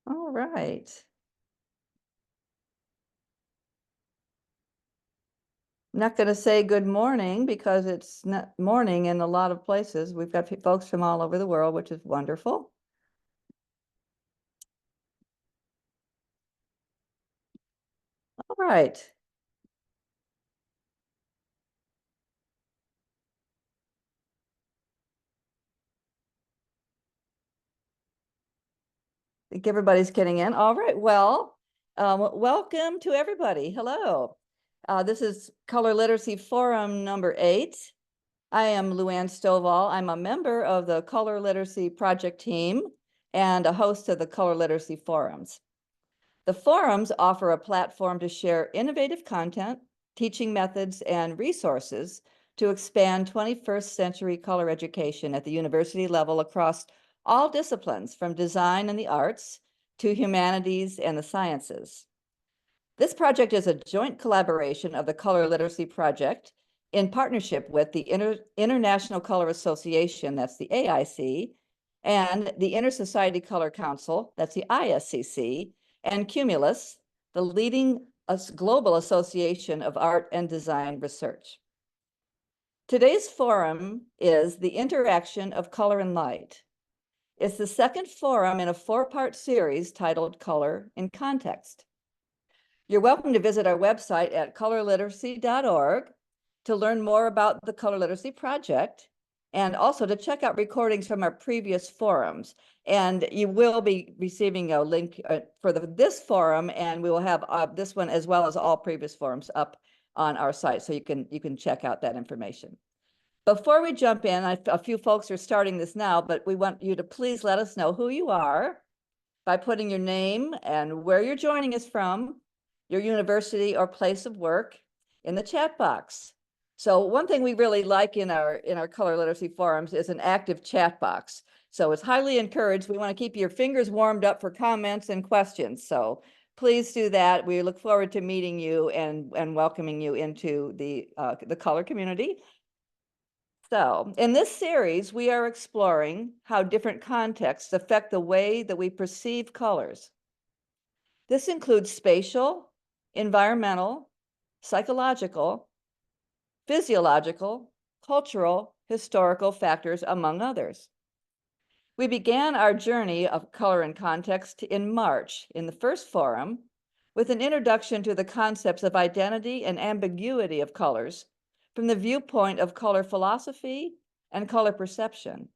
All right. I'm not going to say good morning because it's not morning in a lot of places. We've got folks from all over the world, which is wonderful. All right. I think everybody's getting in. All right. Well, welcome to everybody. Hello. This is Color Literacy Forum number 8. I am Luann Stovall. I'm a member of the Color Literacy Project team and a host of the Color Literacy Forums. The forums offer a platform to share innovative content, teaching methods, and resources to expand 21st century color education at the university level across all disciplines, from design and the arts to humanities and the sciences. This project is a joint collaboration of the Color Literacy Project in partnership with the International Color Association, that's the AIC, and the Inter-Society Color Council, that's the ISCC, and Cumulus, the leading global association of art and design research. Today's forum is the interaction of color and light. It's the second forum in a 4-part series titled Color in Context. You're welcome to visit our website at colorliteracy.org to learn more about the Color Literacy Project and also to check out recordings from our previous forums. And you will be receiving a link for this forum, and we will have this one as well as all previous forums up on our site, so you can check out that information. Before we jump in, a few folks are starting this now, but we want you to please let us know who you are by putting your name and where you're joining us from, your university or place of work, in the chat box. So one thing we really like in our color literacy forums is an active chat box. So it's highly encouraged. We want to keep your fingers warmed up for comments and questions. So please do that. We look forward to meeting you and welcoming you into the color community. So in this series, we are exploring how different contexts affect the way that we perceive colors. This includes spatial, environmental, psychological, physiological, cultural, historical factors, among others. We began our journey of color and context in March in the first forum with an introduction to the concepts of identity and ambiguity of colors from the viewpoint of color philosophy and color perception.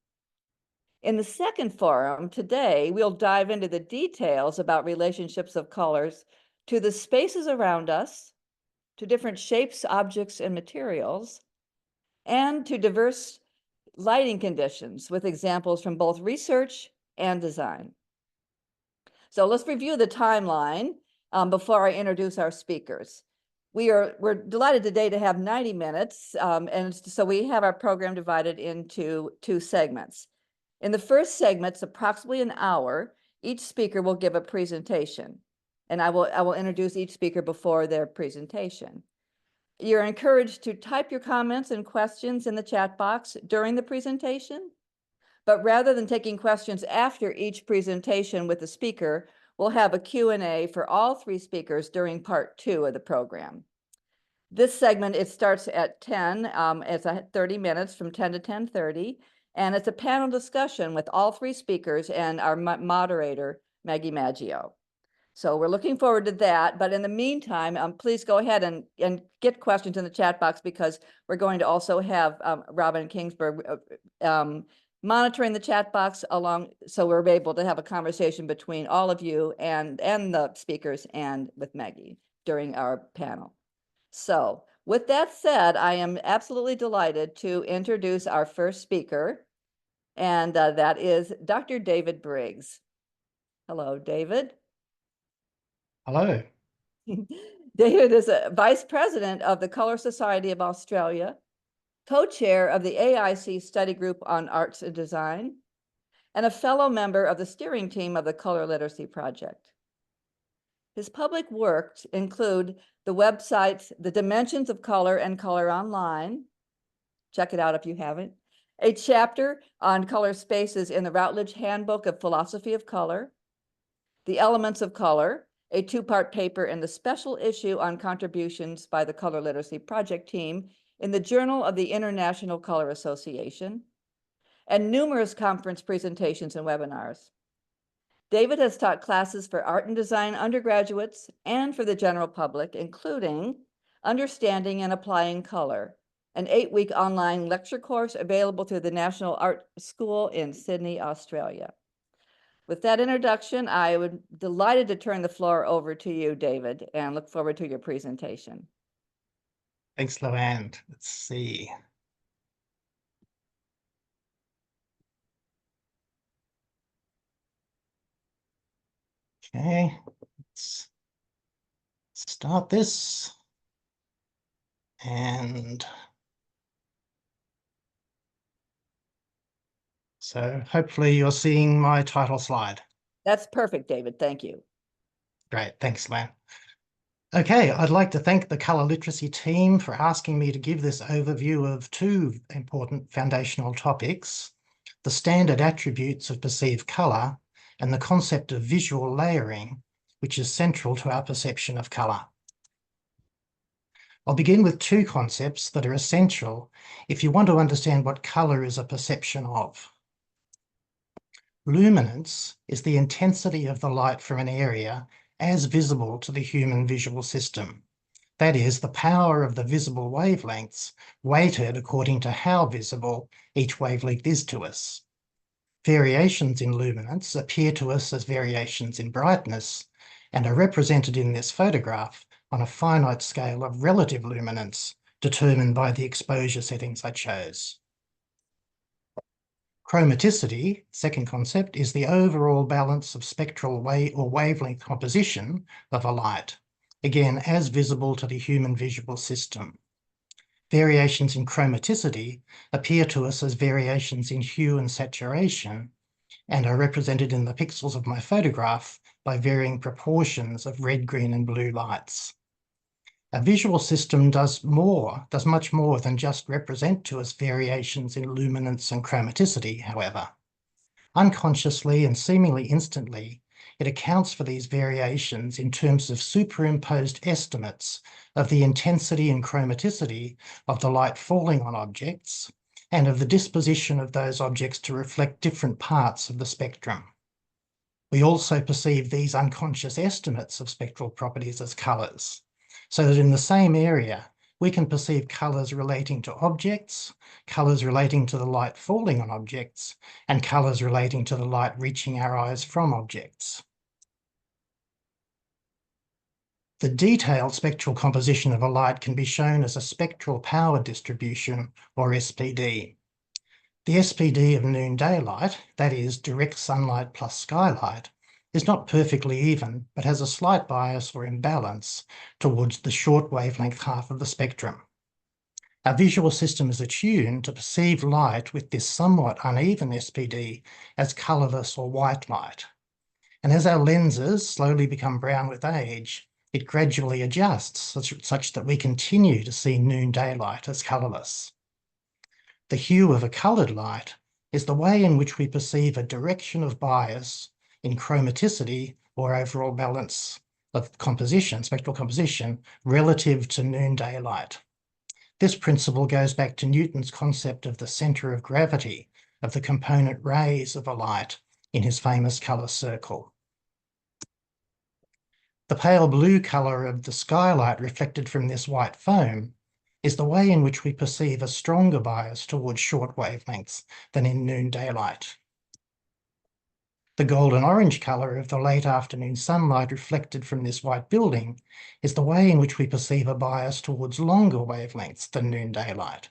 In the second forum today, we'll dive into the details about relationships of colors to the spaces around us, to different shapes, objects, and materials, and to diverse lighting conditions with examples from both research and design. So let's review the timeline before I introduce our speakers. We're delighted today to have 90 minutes, and so we have our program divided into 2 segments. In the first segment, it's approximately an hour. Each speaker will give a presentation, and I will introduce each speaker before their presentation. You're encouraged to type your comments and questions in the chat box during the presentation, but rather than taking questions after each presentation with the speaker, we'll have a Q&A for all 3 speakers during part 2 of the program. This segment, it starts at 10. It's 30 minutes from 10 to 10:30. And it's a panel discussion with all 3 speakers and our moderator, Maggie Maggio. So we're looking forward to that. But in the meantime, please go ahead and get questions in the chat box, because we're going to also have Robin Kingsburg monitoring the chat box along, so we're able to have a conversation between all of you and the speakers and with Maggie during our panel. So with that said, I am absolutely delighted to introduce our first speaker, and that is Dr. David Briggs. Hello, David. Hello. David is a Vice President of the Color Society of Australia, co-chair of the AIC Study Group on Arts and Design, and a fellow member of the steering team of the Color Literacy Project. His public works include the websites The Dimensions of Color and Color Online. Check it out if you haven't. A chapter on color spaces in the Routledge Handbook of Philosophy of Color, The Elements of Color, a two-part paper in the special issue on contributions by the Color Literacy Project team in the Journal of the International Color Association, and numerous conference presentations and webinars. David has taught classes for art and design undergraduates and for the general public, including Understanding and Applying Color, an 8-week online lecture course available through the National Art School in Sydney, Australia. With that introduction, I would be delighted to turn the floor over to you, David, and look forward to your presentation. Thanks, Luann. Let's see. Okay, let's start this. And so hopefully you're seeing my title slide. That's perfect, David. Thank you. Great, thanks, Luann. Okay, I'd like to thank the Colour Literacy team for asking me to give this overview of two important foundational topics: the standard attributes of perceived colour and the concept of visual layering, which is central to our perception of colour. I'll begin with two concepts that are essential if you want to understand what colour is a perception of. Luminance is the intensity of the light from an area as visible to the human visual system. That is, the power of the visible wavelengths weighted according to how visible each wavelength is to us. Variations in luminance appear to us as variations in brightness and are represented in this photograph on a finite scale of relative luminance determined by the exposure settings I chose. Chromaticity, second concept, is the overall balance of spectral wavelength composition of a light, again as visible to the human visual system. Variations in chromaticity appear to us as variations in hue and saturation and are represented in the pixels of my photograph by varying proportions of red, green, and blue lights. A visual system does much more than just represent to us variations in luminance and chromaticity, however. Unconsciously and seemingly instantly, it accounts for these variations in terms of superimposed estimates of the intensity and chromaticity of the light falling on objects and of the disposition of those objects to reflect different parts of the spectrum. We also perceive these unconscious estimates of spectral properties as colours, so that in the same area, we can perceive colours relating to objects, colours relating to the light falling on objects, and colours relating to the light reaching our eyes from objects. The detailed spectral composition of a light can be shown as a spectral power distribution, or SPD. The SPD of noon daylight, that is, direct sunlight plus skylight, is not perfectly even, but has a slight bias or imbalance towards the short wavelength half of the spectrum. Our visual system is attuned to perceive light with this somewhat uneven SPD as colourless or white light. And as our lenses slowly become brown with age, it gradually adjusts such that we continue to see noon daylight as colourless. The hue of a coloured light is the way in which we perceive a direction of bias in chromaticity or overall balance of composition, spectral composition, relative to noon daylight. This principle goes back to Newton's concept of the centre of gravity of the component rays of a light in his famous colour circle. The pale blue colour of the skylight reflected from this white foam is the way in which we perceive a stronger bias towards short wavelengths than in noon daylight. The golden orange colour of the late afternoon sunlight reflected from this white building is the way in which we perceive a bias towards longer wavelengths than noon daylight.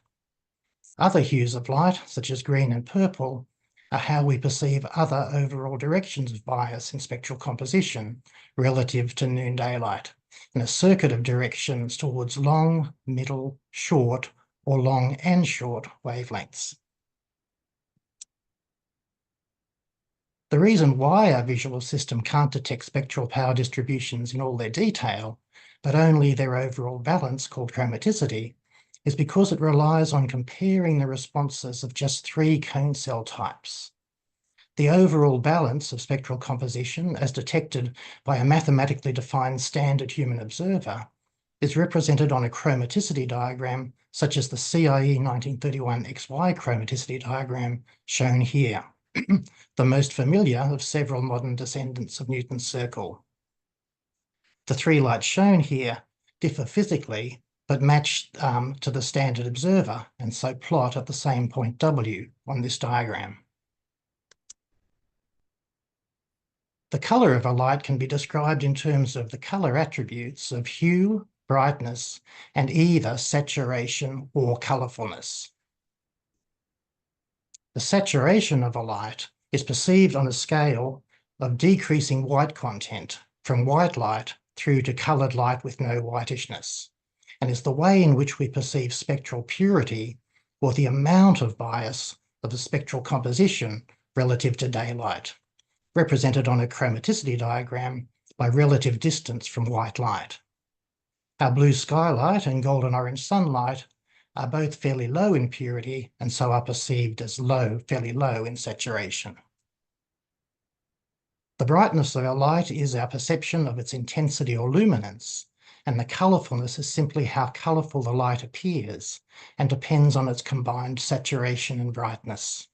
Other hues of light, such as green and purple, are how we perceive other overall directions of bias in spectral composition relative to noon daylight, in a circuit of directions towards long, middle, short, or long and short wavelengths. The reason why our visual system can't detect spectral power distributions in all their detail, but only their overall balance called chromaticity, is because it relies on comparing the responses of just 3 cone cell types. The overall balance of spectral composition, as detected by a mathematically defined standard human observer, is represented on a chromaticity diagram, such as the CIE 1931 XY chromaticity diagram shown here, the most familiar of several modern descendants of Newton's circle. The three lights shown here differ physically, but match to the standard observer, and so plot at the same point W on this diagram. The colour of a light can be described in terms of the colour attributes of hue, brightness, and either saturation or colourfulness. The saturation of a light is perceived on a scale of decreasing white content from white light through to coloured light with no whitishness, and is the way in which we perceive spectral purity, or the amount of bias of the spectral composition relative to daylight, represented on a chromaticity diagram by relative distance from white light. Our blue skylight and golden orange sunlight are both fairly low in purity and so are perceived as fairly low in saturation. The brightness of our light is our perception of its intensity or luminance, and the colourfulness is simply how colourful the light appears and depends on its combined saturation and brightness.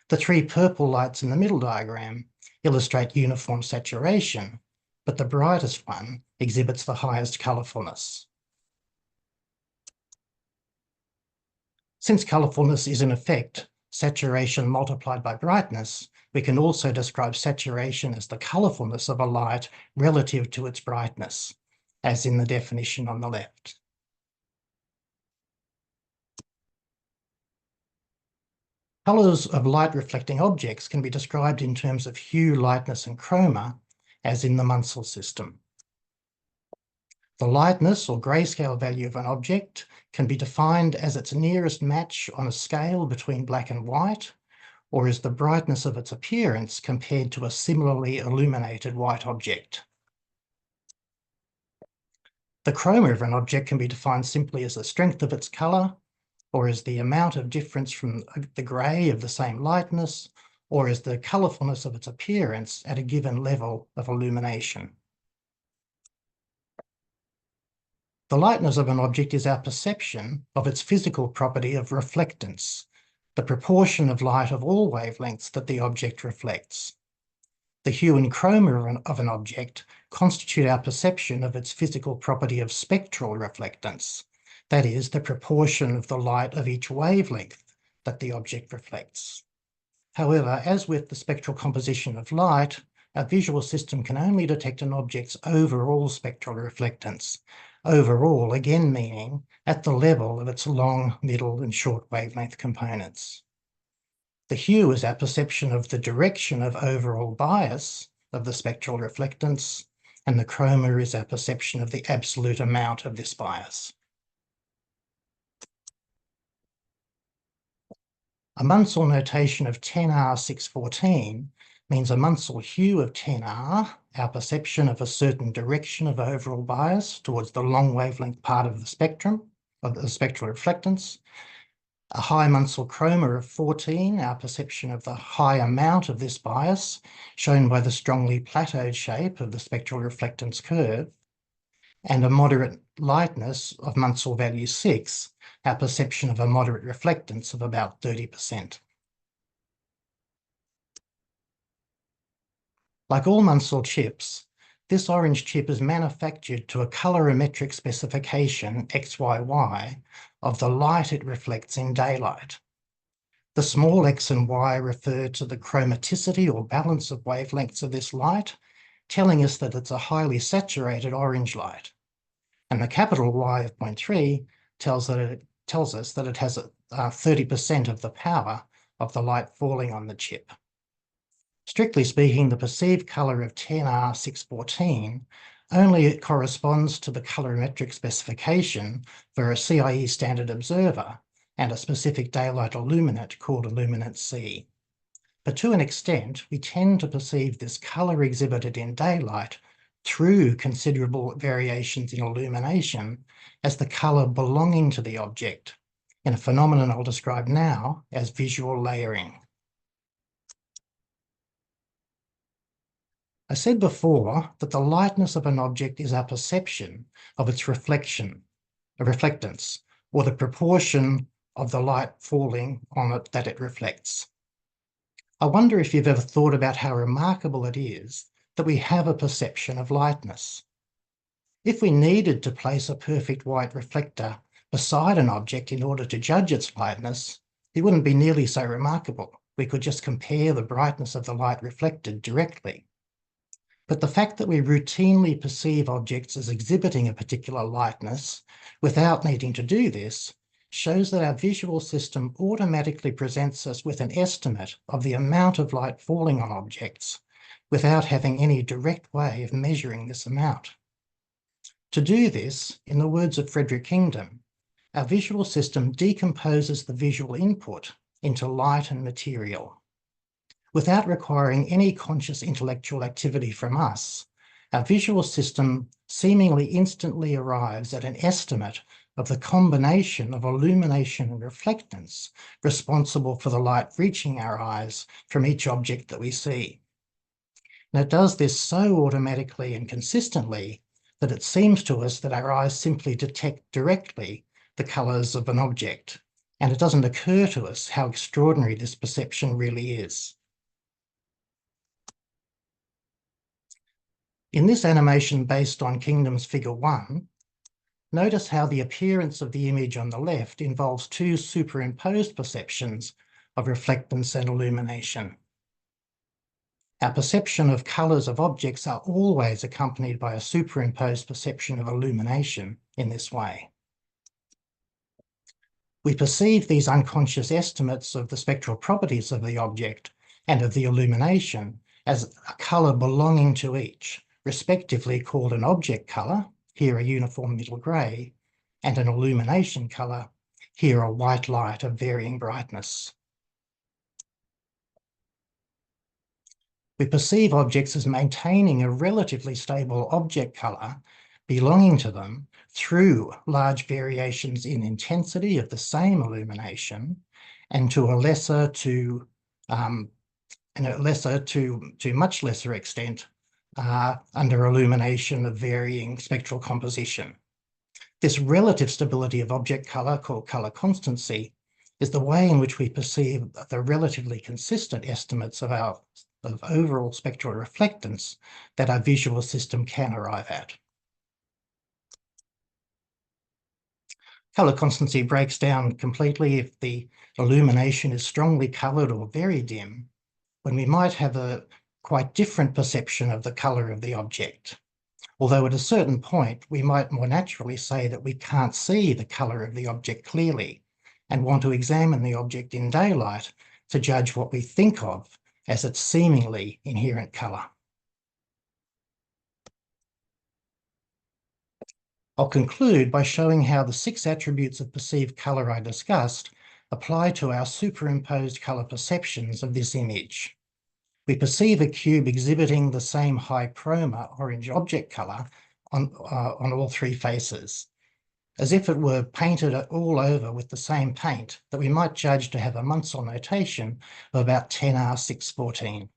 The three purple lights in the middle diagram illustrate uniform saturation, but the brightest one exhibits the highest colourfulness. Since colourfulness is in effect saturation multiplied by brightness, we can also describe saturation as the colourfulness of a light relative to its brightness, as in the definition on the left. Colours of light-reflecting objects can be described in terms of hue, lightness, and chroma, as in the Munsell system. The lightness or grayscale value of an object can be defined as its nearest match on a scale between black and white, or as the brightness of its appearance compared to a similarly illuminated white object. The chroma of an object can be defined simply as the strength of its colour, or as the amount of difference from the grey of the same lightness, or as the colourfulness of its appearance at a given level of illumination. The lightness of an object is our perception of its physical property of reflectance, the proportion of light of all wavelengths that the object reflects. The hue and chroma of an object constitute our perception of its physical property of spectral reflectance, that is, the proportion of the light of each wavelength that the object reflects. However, as with the spectral composition of light, our visual system can only detect an object's overall spectral reflectance, overall again meaning at the level of its long, middle, and short wavelength components. The hue is our perception of the direction of overall bias of the spectral reflectance, and the chroma is our perception of the absolute amount of this bias. A Munsell notation of 10R614 means a Munsell hue of 10R, our perception of a certain direction of overall bias towards the long wavelength part of the spectrum, of the spectral reflectance. A high Munsell chroma of 14, our perception of the high amount of this bias, shown by the strongly plateaued shape of the spectral reflectance curve. And a moderate lightness of Munsell value 6, our perception of a moderate reflectance of about 30%. Like all Munsell chips, this orange chip is manufactured to a colorimetric specification, XYY, of the light it reflects in daylight. The small x and y refer to the chromaticity or balance of wavelengths of this light, telling us that it's a highly saturated orange light. And the capital Y of 0.3 tells us that it has 30% of the power of the light falling on the chip. Strictly speaking, the perceived colour of 10R614 only corresponds to the colorimetric specification for a CIE standard observer and a specific daylight illuminant called illuminant C. But to an extent, we tend to perceive this colour exhibited in daylight through considerable variations in illumination as the colour belonging to the object, in a phenomenon I'll describe now as visual layering. I said before that the lightness of an object is our perception of its reflection, a reflectance, or the proportion of the light falling on it that it reflects. I wonder if you've ever thought about how remarkable it is that we have a perception of lightness. If we needed to place a perfect white reflector beside an object in order to judge its lightness, it wouldn't be nearly so remarkable. We could just compare the brightness of the light reflected directly. But the fact that we routinely perceive objects as exhibiting a particular lightness without needing to do this shows that our visual system automatically presents us with an estimate of the amount of light falling on objects without having any direct way of measuring this amount. To do this, in the words of Frederick Kingdom, our visual system decomposes the visual input into light and material. Without requiring any conscious intellectual activity from us, our visual system seemingly instantly arrives at an estimate of the combination of illumination and reflectance responsible for the light reaching our eyes from each object that we see. Now, it does this so automatically and consistently that it seems to us that our eyes simply detect directly the colours of an object, and it doesn't occur to us how extraordinary this perception really is. In this animation based on Kingdom's Figure 1, notice how the appearance of the image on the left involves two superimposed perceptions of reflectance and illumination. Our perception of colours of objects are always accompanied by a superimposed perception of illumination in this way. We perceive these unconscious estimates of the spectral properties of the object and of the illumination as a colour belonging to each, respectively called an object colour, here a uniform middle grey, and an illumination colour, here a white light of varying brightness. We perceive objects as maintaining a relatively stable object colour belonging to them through large variations in intensity of the same illumination, and to a lesser to much lesser extent under illumination of varying spectral composition. This relative stability of object colour, called colour constancy, is the way in which we perceive the relatively consistent estimates of overall spectral reflectance that our visual system can arrive at. Colour constancy breaks down completely if the illumination is strongly coloured or very dim, when we might have a quite different perception of the colour of the object. Although at a certain point, we might more naturally say that we can't see the colour of the object clearly and want to examine the object in daylight to judge what we think of as its seemingly inherent colour. I'll conclude by showing how the 6 attributes of perceived colour I discussed apply to our superimposed colour perceptions of this image. We perceive a cube exhibiting the same high chroma orange object colour on all 3 faces, as if it were painted all over with the same paint that we might judge to have a Munsell notation of about 10R614,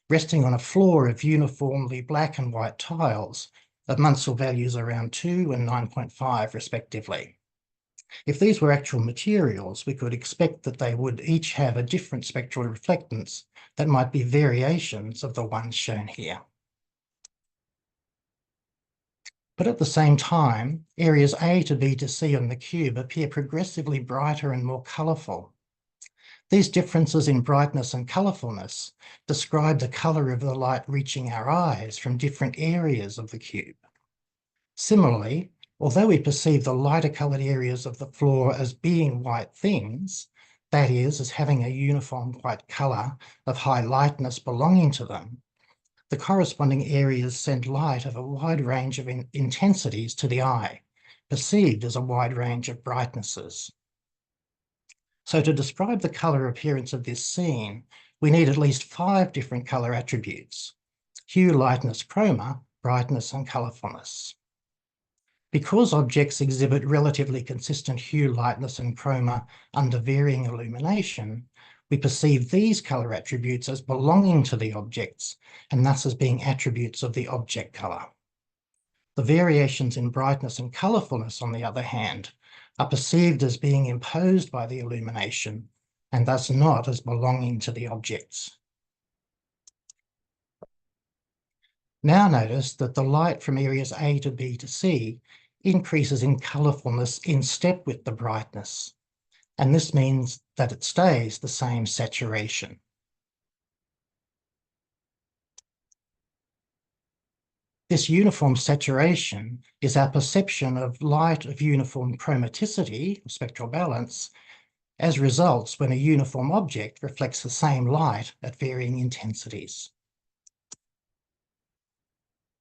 resting on a floor of uniformly black and white tiles of Munsell values around 2 and 9.5 respectively. If these were actual materials, we could expect that they would each have a different spectral reflectance that might be variations of the ones shown here. But at the same time, areas A to B to C on the cube appear progressively brighter and more colourful. These differences in brightness and colourfulness describe the colour of the light reaching our eyes from different areas of the cube. Similarly, although we perceive the lighter coloured areas of the floor as being white things, that is, as having a uniform white colour of high lightness belonging to them, the corresponding areas send light of a wide range of intensities to the eye, perceived as a wide range of brightnesses. So to describe the colour appearance of this scene, we need at least 5 different colour attributes: hue, lightness, chroma, brightness, and colourfulness. Because objects exhibit relatively consistent hue, lightness, and chroma under varying illumination, we perceive these color attributes as belonging to the objects and thus as being attributes of the object color. The variations in brightness and colorfulness, on the other hand, are perceived as being imposed by the illumination and thus not as belonging to the objects. Now notice that the light from areas A to B to C increases in colorfulness in step with the brightness, and this means that it stays the same saturation. This uniform saturation is our perception of light of uniform chromaticity, spectral balance, as results when a uniform object reflects the same light at varying intensities.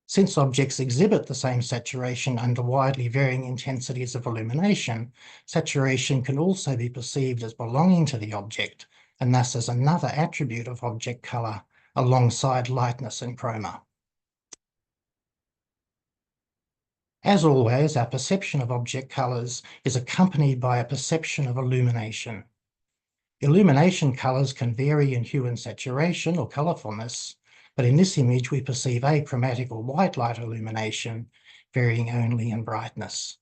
Since objects exhibit the same saturation under widely varying intensities of illumination, saturation can also be perceived as belonging to the object, and thus as another attribute of object color alongside lightness and chroma. As always, our perception of object colors is accompanied by a perception of illumination. Illumination colors can vary in hue and saturation or colorfulness, but in this image we perceive achromatic or white light illumination, varying only in brightness.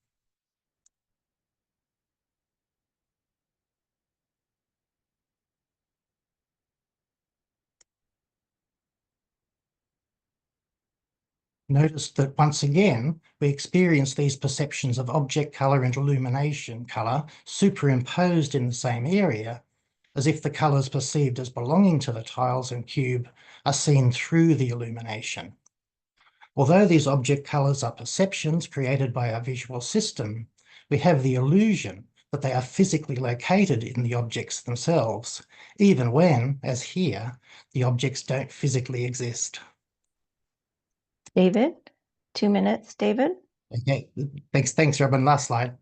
Notice that once again, we experience these perceptions of object color and illumination color superimposed in the same area, as if the colors perceived as belonging to the tiles and cube are seen through the illumination. Although these object colors are perceptions created by our visual system, we have the illusion that they are physically located in the objects themselves, even when, as here, the objects don't physically exist. David, 2 minutes, David. Okay, thanks, Robin. Last slide.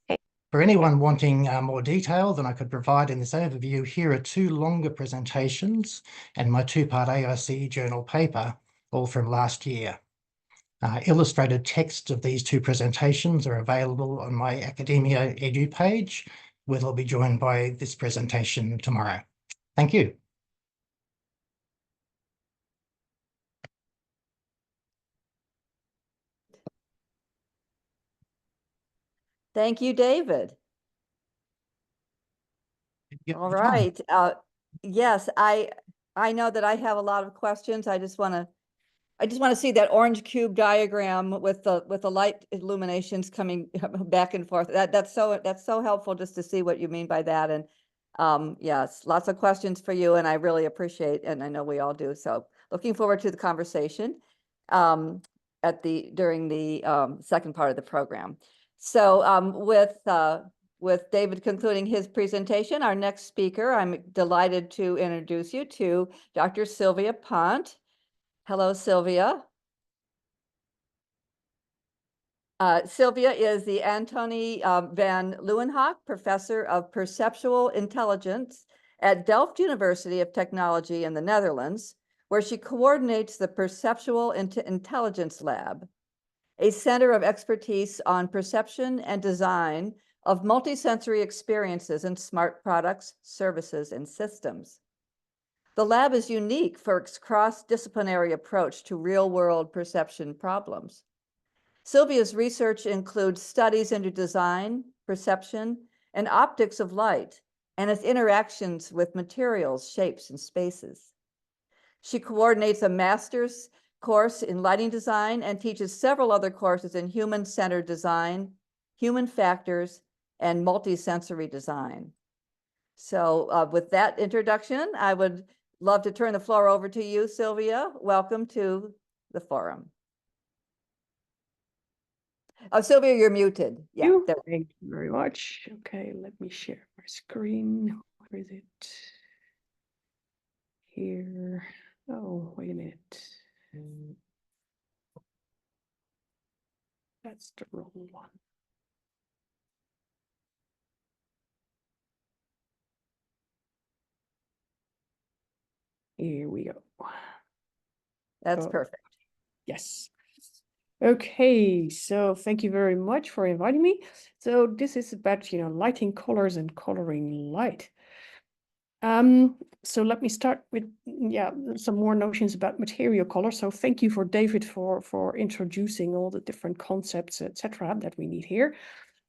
Okay. For anyone wanting more detail than I could provide in this overview, here are 2 longer presentations and my 2-part AIC journal paper, all from last year. Illustrated text of these 2 presentations are available on my Academia Edu page, where they'll be joined by this presentation tomorrow. Thank you. Thank you, David. All right. Yes, I know that I have a lot of questions. I just want to see that orange cube diagram with the light illuminations coming back and forth. That's so helpful just to see what you mean by that. And yes, lots of questions for you, and I really appreciate, and I know we all do. So looking forward to the conversation during the second part of the program. So with David concluding his presentation, our next speaker, I'm delighted to introduce you to Dr. Silvia Pont. Hello, Silvia. Silvia is the Antony van Leeuwenhoek Professor of Perceptual Intelligence at Delft University of Technology in the Netherlands, where she coordinates the Perceptual Intelligence Lab, a center of expertise on perception and design of multisensory experiences in smart products, services, and systems. The lab is unique for its cross-disciplinary approach to real-world perception problems. Silvia's research includes studies into design, perception, and optics of light, and its interactions with materials, shapes, and spaces. She coordinates a master's course in lighting design and teaches several other courses in human-centered design, human factors, and multisensory design. So with that introduction, I would love to turn the floor over to you, Silvia. Welcome to the forum. Oh, Silvia, you're muted. Yeah. Thank you very much. Okay, let me share my screen. Where is it? Here. Oh, wait a minute. That's the wrong one. Here we go. That's perfect. Yes. Okay, so thank you very much for inviting me. So this is about, lighting colors and coloring light. So let me start with some more notions about material color. So thank you for David for introducing all the different concepts, etc., that we need here.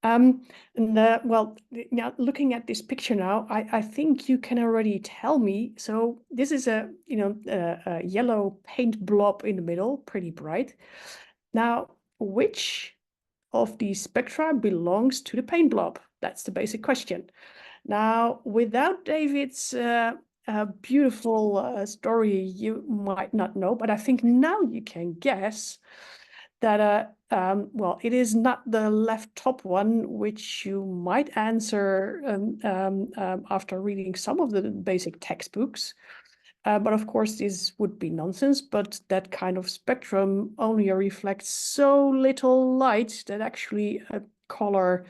Well, now looking at this picture now, I think you can already tell me. So this is a yellow paint blob in the middle, pretty bright. Now, which of these spectra belongs to the paint blob? That's the basic question. Now, without David's beautiful story, you might not know, but I think now you can guess that, well, it is not the left top one, which you might answer after reading some of the basic textbooks. But of course, this would be nonsense, but that kind of spectrum only reflects so little light that actually a color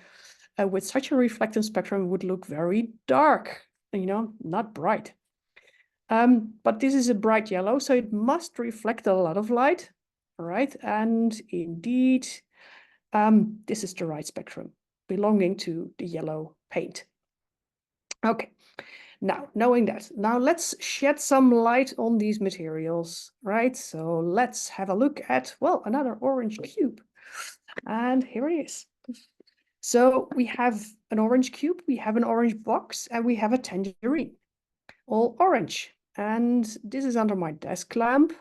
with such a reflectance spectrum would look very dark, not bright. But this is a bright yellow, so it must reflect a lot of light, right? And indeed, this is the right spectrum belonging to the yellow paint. Okay, now knowing that, now let's shed some light on these materials, right? So let's have a look at, well, another orange cube. And here it is. So we have an orange cube, we have an orange box, and we have a tangerine, all orange. And this is under my desk lamp.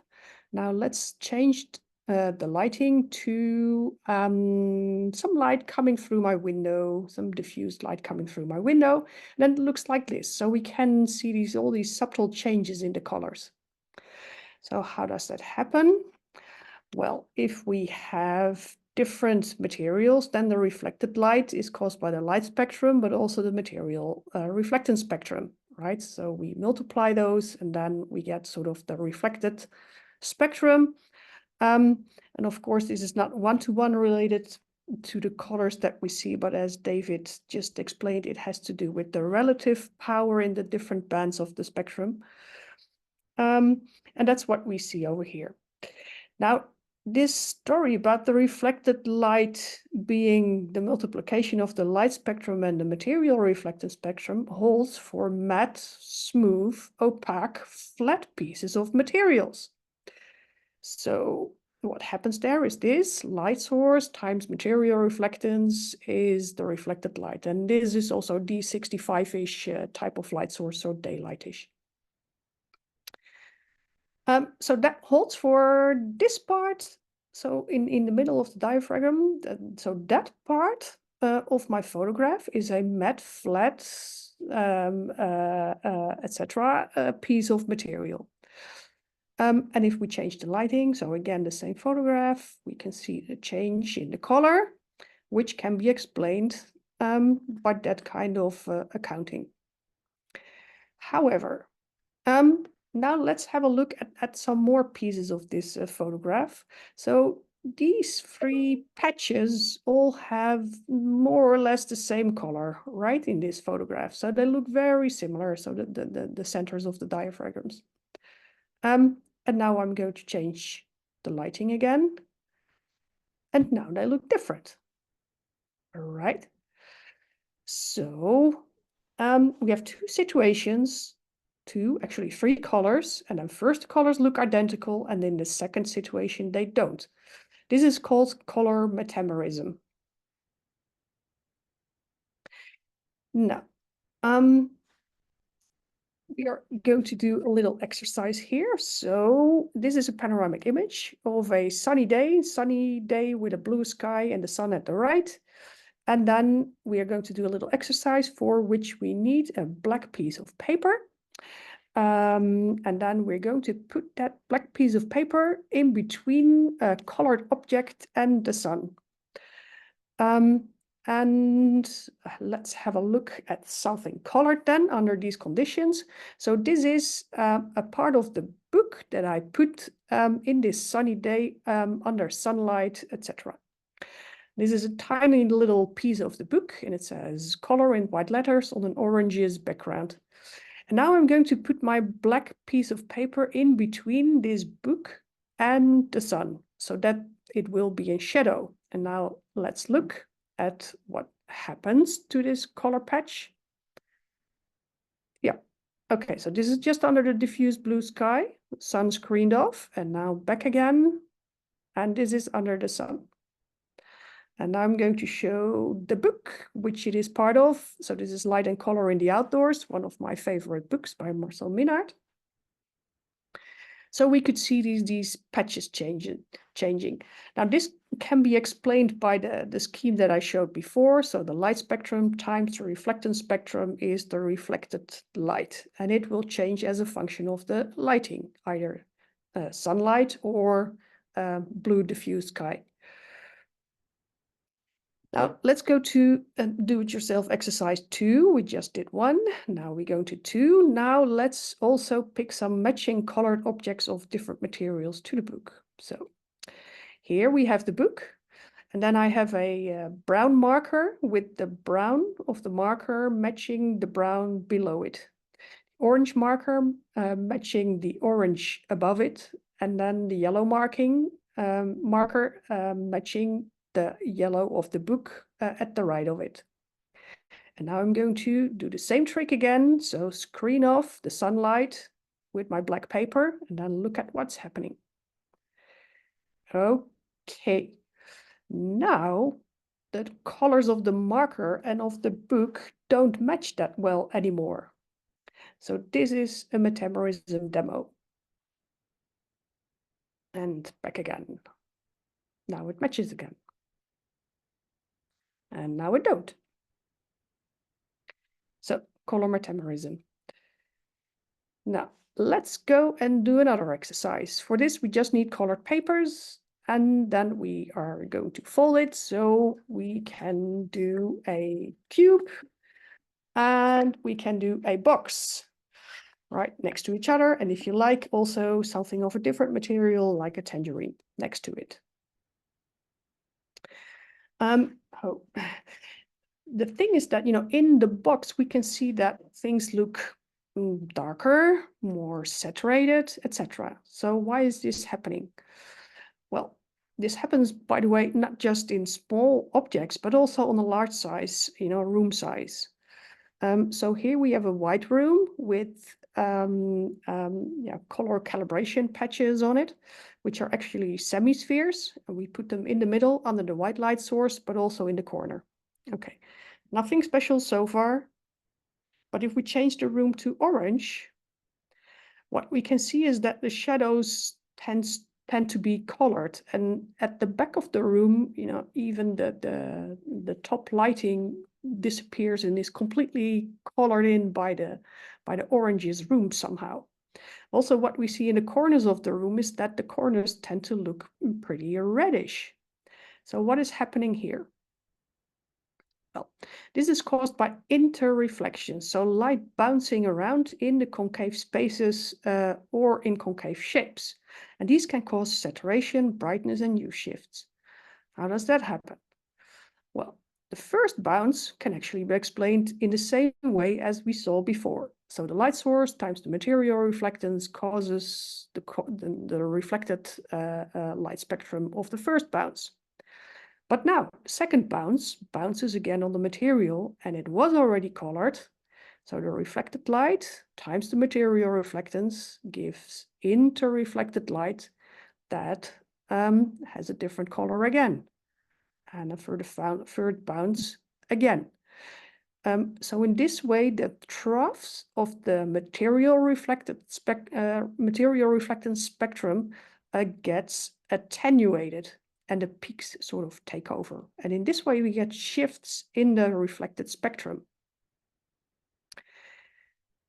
Now let's change the lighting to some light coming through my window, some diffused light coming through my window. And then it looks like this. So we can see all these subtle changes in the colors. So how does that happen? Well, if we have different materials, then the reflected light is caused by the light spectrum, but also the material reflectance spectrum, right? So we multiply those and then we get sort of the reflected spectrum. And of course, this is not one-to-one related to the colors that we see, but as David just explained, it has to do with the relative power in the different bands of the spectrum. And that's what we see over here. Now, this story about the reflected light being the multiplication of the light spectrum and the material reflectance spectrum holds for matte, smooth, opaque, flat pieces of materials. So what happens there is this light source times material reflectance is the reflected light. And this is also D65-ish type of light source, so daylightish. So that holds for this part. So in the middle of the diaphragm, so that part of my photograph is a matte, flat, etc. Piece of material. And if we change the lighting, so again, the same photograph, we can see the change in the color, which can be explained by that kind of accounting. However, now let's have a look at some more pieces of this photograph. So these three patches all have more or less the same color, right, in this photograph. So they look very similar, so the centers of the diaphragms. And now I'm going to change the lighting again. And now they look different. All right. So we have two situations, actually three colors, and then first the colors look identical, and in the second situation they don't. This is called color metamerism. Now, we are going to do a little exercise here. So this is a panoramic image of a sunny day with a blue sky and the sun at the right. And then we are going to do a little exercise for which we need a black piece of paper. And then we're going to put that black piece of paper in between a colored object and the sun. And let's have a look at something colored then under these conditions. So this is a part of the book that I put in this sunny day under sunlight, etc. This is a tiny little piece of the book, and it says color in white letters on an oranges background. And now I'm going to put my black piece of paper in between this book and the sun so that it will be in shadow. And now let's look at what happens to this color patch. Yeah, Okay, so this is just under the diffuse blue sky, sun screened off, and now back again. And this is under the sun. And I'm going to show the book, which it is part of. So this is Light and Color in the Outdoors, one of my favorite books by Marcel Minnaert. So we could see these patches changing. Now this can be explained by the scheme that I showed before. So the light spectrum times the reflectance spectrum is the reflected light. And it will change as a function of the lighting, either sunlight or blue diffuse sky. Now let's go to do-it-yourself exercise 2. We just did 1. Now we go to 2. Now let's also pick some matching colored objects of different materials to the book. So here we have the book. And then I have a brown marker with the brown of the marker matching the brown below it. Orange marker matching the orange above it. And then the yellow marker matching the yellow of the book at the right of it. And now I'm going to do the same trick again. So screen off the sunlight with my black paper and then look at what's happening. Okay, now the colors of the marker and of the book don't match that well anymore. So this is a metamerism demo. And back again. Now it matches again. And now it don't. So color metamerism. Now let's go and do another exercise. For this, we just need colored papers, and then we are going to fold it so we can do a cube and we can do a box right next to each other. And if you like, also something of a different material like a tangerine next to it. The thing is that, in the box, we can see that things look darker, more saturated, etc. So why is this happening? Well, this happens, by the way, not just in small objects, but also on a large size, room size. So here we have a white room with color calibration patches on it, which are actually semispheres. And we put them in the middle under the white light source, but also in the corner. Okay, nothing special so far. But if we change the room to orange, what we can see is that the shadows tend to be colored. And at the back of the room, even the top lighting disappears and is completely colored in by the oranges room somehow. Also, what we see in the corners of the room is that the corners tend to look pretty reddish. So what is happening here? Well, this is caused by interreflection, so light bouncing around in the concave spaces or in concave shapes. And these can cause saturation, brightness, and hue shifts. How does that happen? Well, the first bounce can actually be explained in the same way as we saw before. So the light source times the material reflectance causes the reflected light spectrum of the first bounce. But now, the second bounce bounces again on the material, and it was already colored. So the reflected light times the material reflectance gives interreflected light that has a different color again. And a third bounce again. So in this way, the troughs of the material reflectance spectrum gets attenuated, and the peaks sort of take over. And in this way, we get shifts in the reflected spectrum.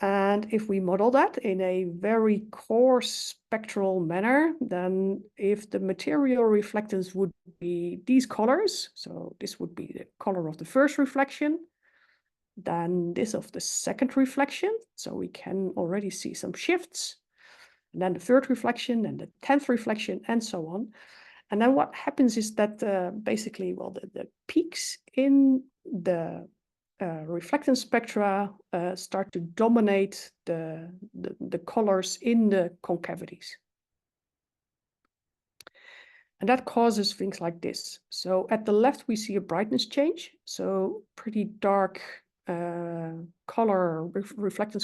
And if we model that in a very coarse spectral manner, then if the material reflectance would be these colors, so this would be the color of the first reflection, then this of the second reflection, so we can already see some shifts, and then the third reflection, and the 10th reflection, and so on. And then what happens is that basically, well, the peaks in the reflectance spectra start to dominate the colors in the concavities. And that causes things like this. So at the left, we see a brightness change. So pretty dark reflectance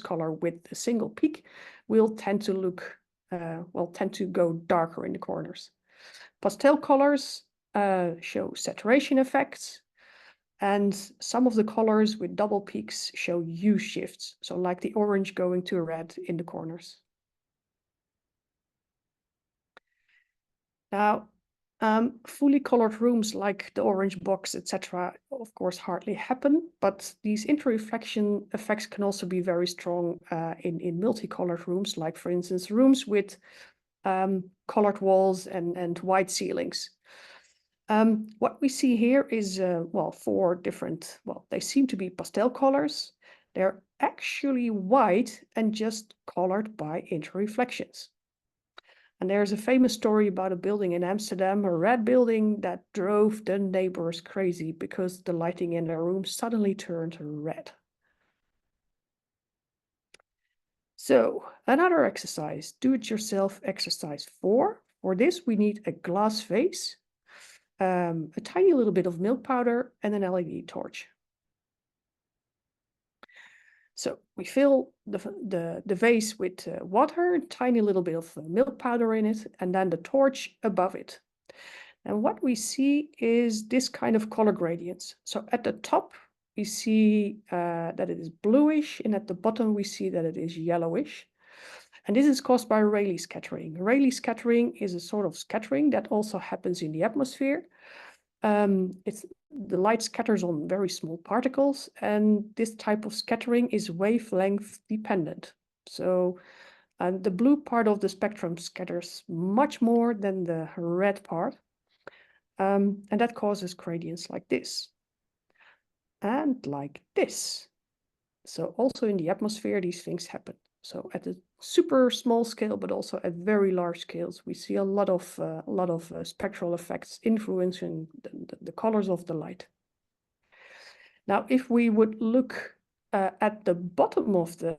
color with a single peak will tend to look, tend to go darker in the corners. Pastel colors show saturation effects, and some of the colors with double peaks show hue shifts, so like the orange going to red in the corners. Now, fully colored rooms like the orange box, etc., of course, hardly happen, but these interreflection effects can also be very strong in multicolored rooms, like, for instance, rooms with colored walls and white ceilings. What we see here is, four different, they seem to be pastel colors. They're actually white and just colored by interreflections. And there's a famous story about a building in Amsterdam, a red building that drove the neighbors crazy because the lighting in their room suddenly turned red. So another exercise, do-it-yourself exercise 4. For this, we need a glass vase, a tiny little bit of milk powder, and an LED torch. So we fill the vase with water, a tiny little bit of milk powder in it, and then the torch above it. And what we see is this kind of color gradients. So at the top, we see that it is bluish, and at the bottom, we see that it is yellowish. And this is caused by Rayleigh scattering. Rayleigh scattering is a sort of scattering that also happens in the atmosphere. The light scatters on very small particles, and this type of scattering is wavelength dependent. So the blue part of the spectrum scatters much more than the red part, and that causes gradients like this and like this. So also in the atmosphere, these things happen. So at a super small scale, but also at very large scales, we see a lot of spectral effects influencing the colors of the light. Now, if we would look at the bottom of the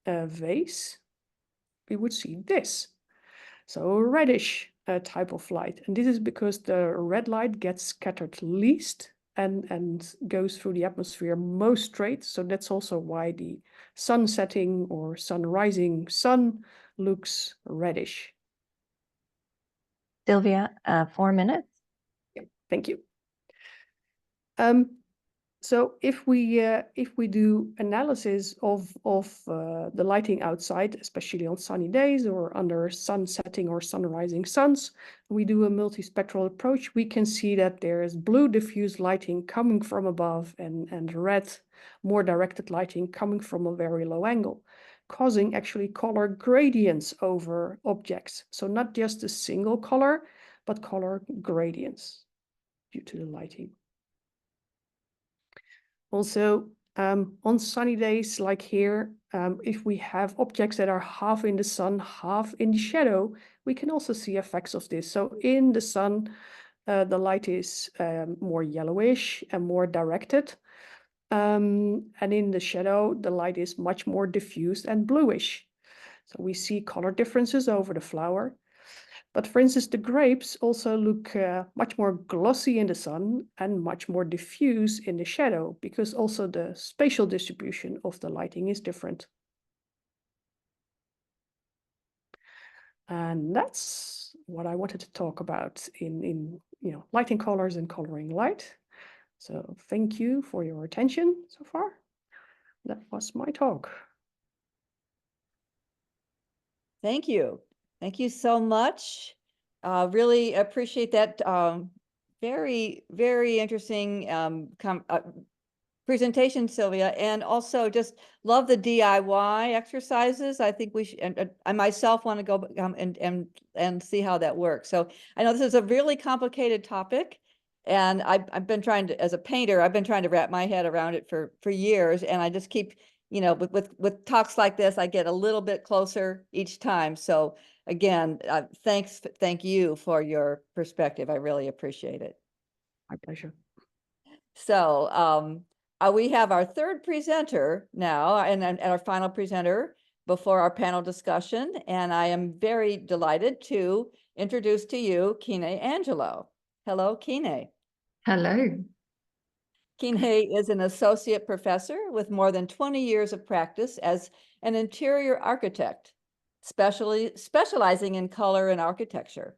vase, we would see this. So a reddish type of light. And this is because the red light gets scattered least and goes through the atmosphere most straight. So that's also why the sun setting or sun rising sun looks reddish. Silvia, 4 minutes. Yeah, thank you. So if we do analysis of the lighting outside, especially on sunny days or under sun setting or sun rising suns, we do a multispectral approach. We can see that there is blue diffuse lighting coming from above and red, more directed lighting coming from a very low angle, causing actually color gradients over objects. So not just a single color, but color gradients due to the lighting. Also, on sunny days like here, if we have objects that are half in the sun, half in the shadow, we can also see effects of this. So in the sun, the light is more yellowish and more directed. And in the shadow, the light is much more diffused and bluish. So we see color differences over the flower. But for instance, the grapes also look much more glossy in the sun and much more diffuse in the shadow, because also the spatial distribution of the lighting is different. And that's what I wanted to talk about in lighting colors and coloring light. So thank you for your attention so far. That was my talk. Thank you. Thank you so much. Really appreciate that very, very interesting presentation, Silvia, and also just love the DIY exercises. I think we should, and I myself want to go and see how that works. So I know this is a really complicated topic, and I've been trying to, as a painter, I've been trying to wrap my head around it for years, and I just keep, with talks like this, I get a little bit closer each time. So again, thank you for your perspective. I really appreciate it. My pleasure. So we have our third presenter now, and our final presenter before our panel discussion. And I am very delighted to introduce to you Kine Angelo. Hello, Kine. Hello. Kine is an associate professor with more than 20 years of practice as an interior architect, specializing in color and architecture.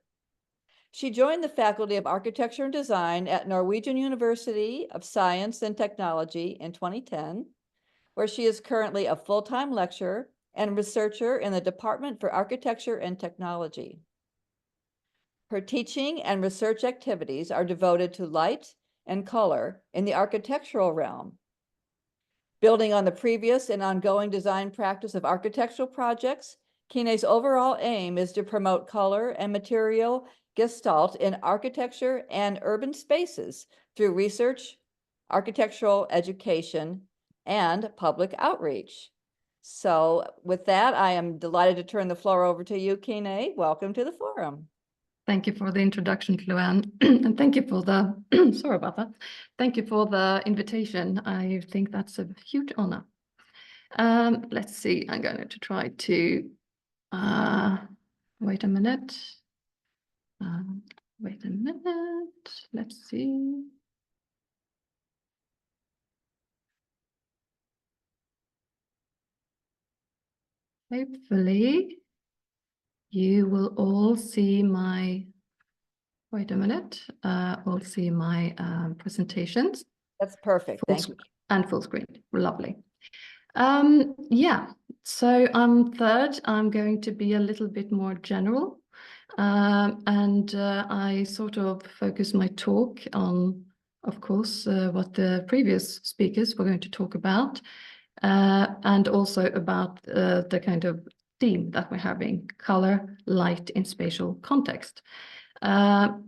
She joined the Faculty of Architecture and Design at Norwegian University of Science and Technology in 2010, where she is currently a full-time lecturer and researcher in the Department for Architecture and Technology. Her teaching and research activities are devoted to light and color in the architectural realm. Building on the previous and ongoing design practice of architectural projects, Kine's overall aim is to promote color and material gestalt in architecture and urban spaces through research, architectural education, and public outreach. So with that, I am delighted to turn the floor over to you, Kine. Welcome to the forum. Thank you for the introduction, Luann, and thank you for the, sorry about that. Thank you for the invitation. I think that's a huge honor. Let's see, I'm going to try to, wait a minute. Wait a minute, let's see. Hopefully, you will all see my, wait a minute, all see my presentations. That's perfect, thank you. And full screen, lovely. Yeah, so third, I'm going to be a little bit more general. I sort of focus my talk on, of course, what the previous speakers were going to talk about, and also about the kind of theme that we're having, color, light in spatial context. And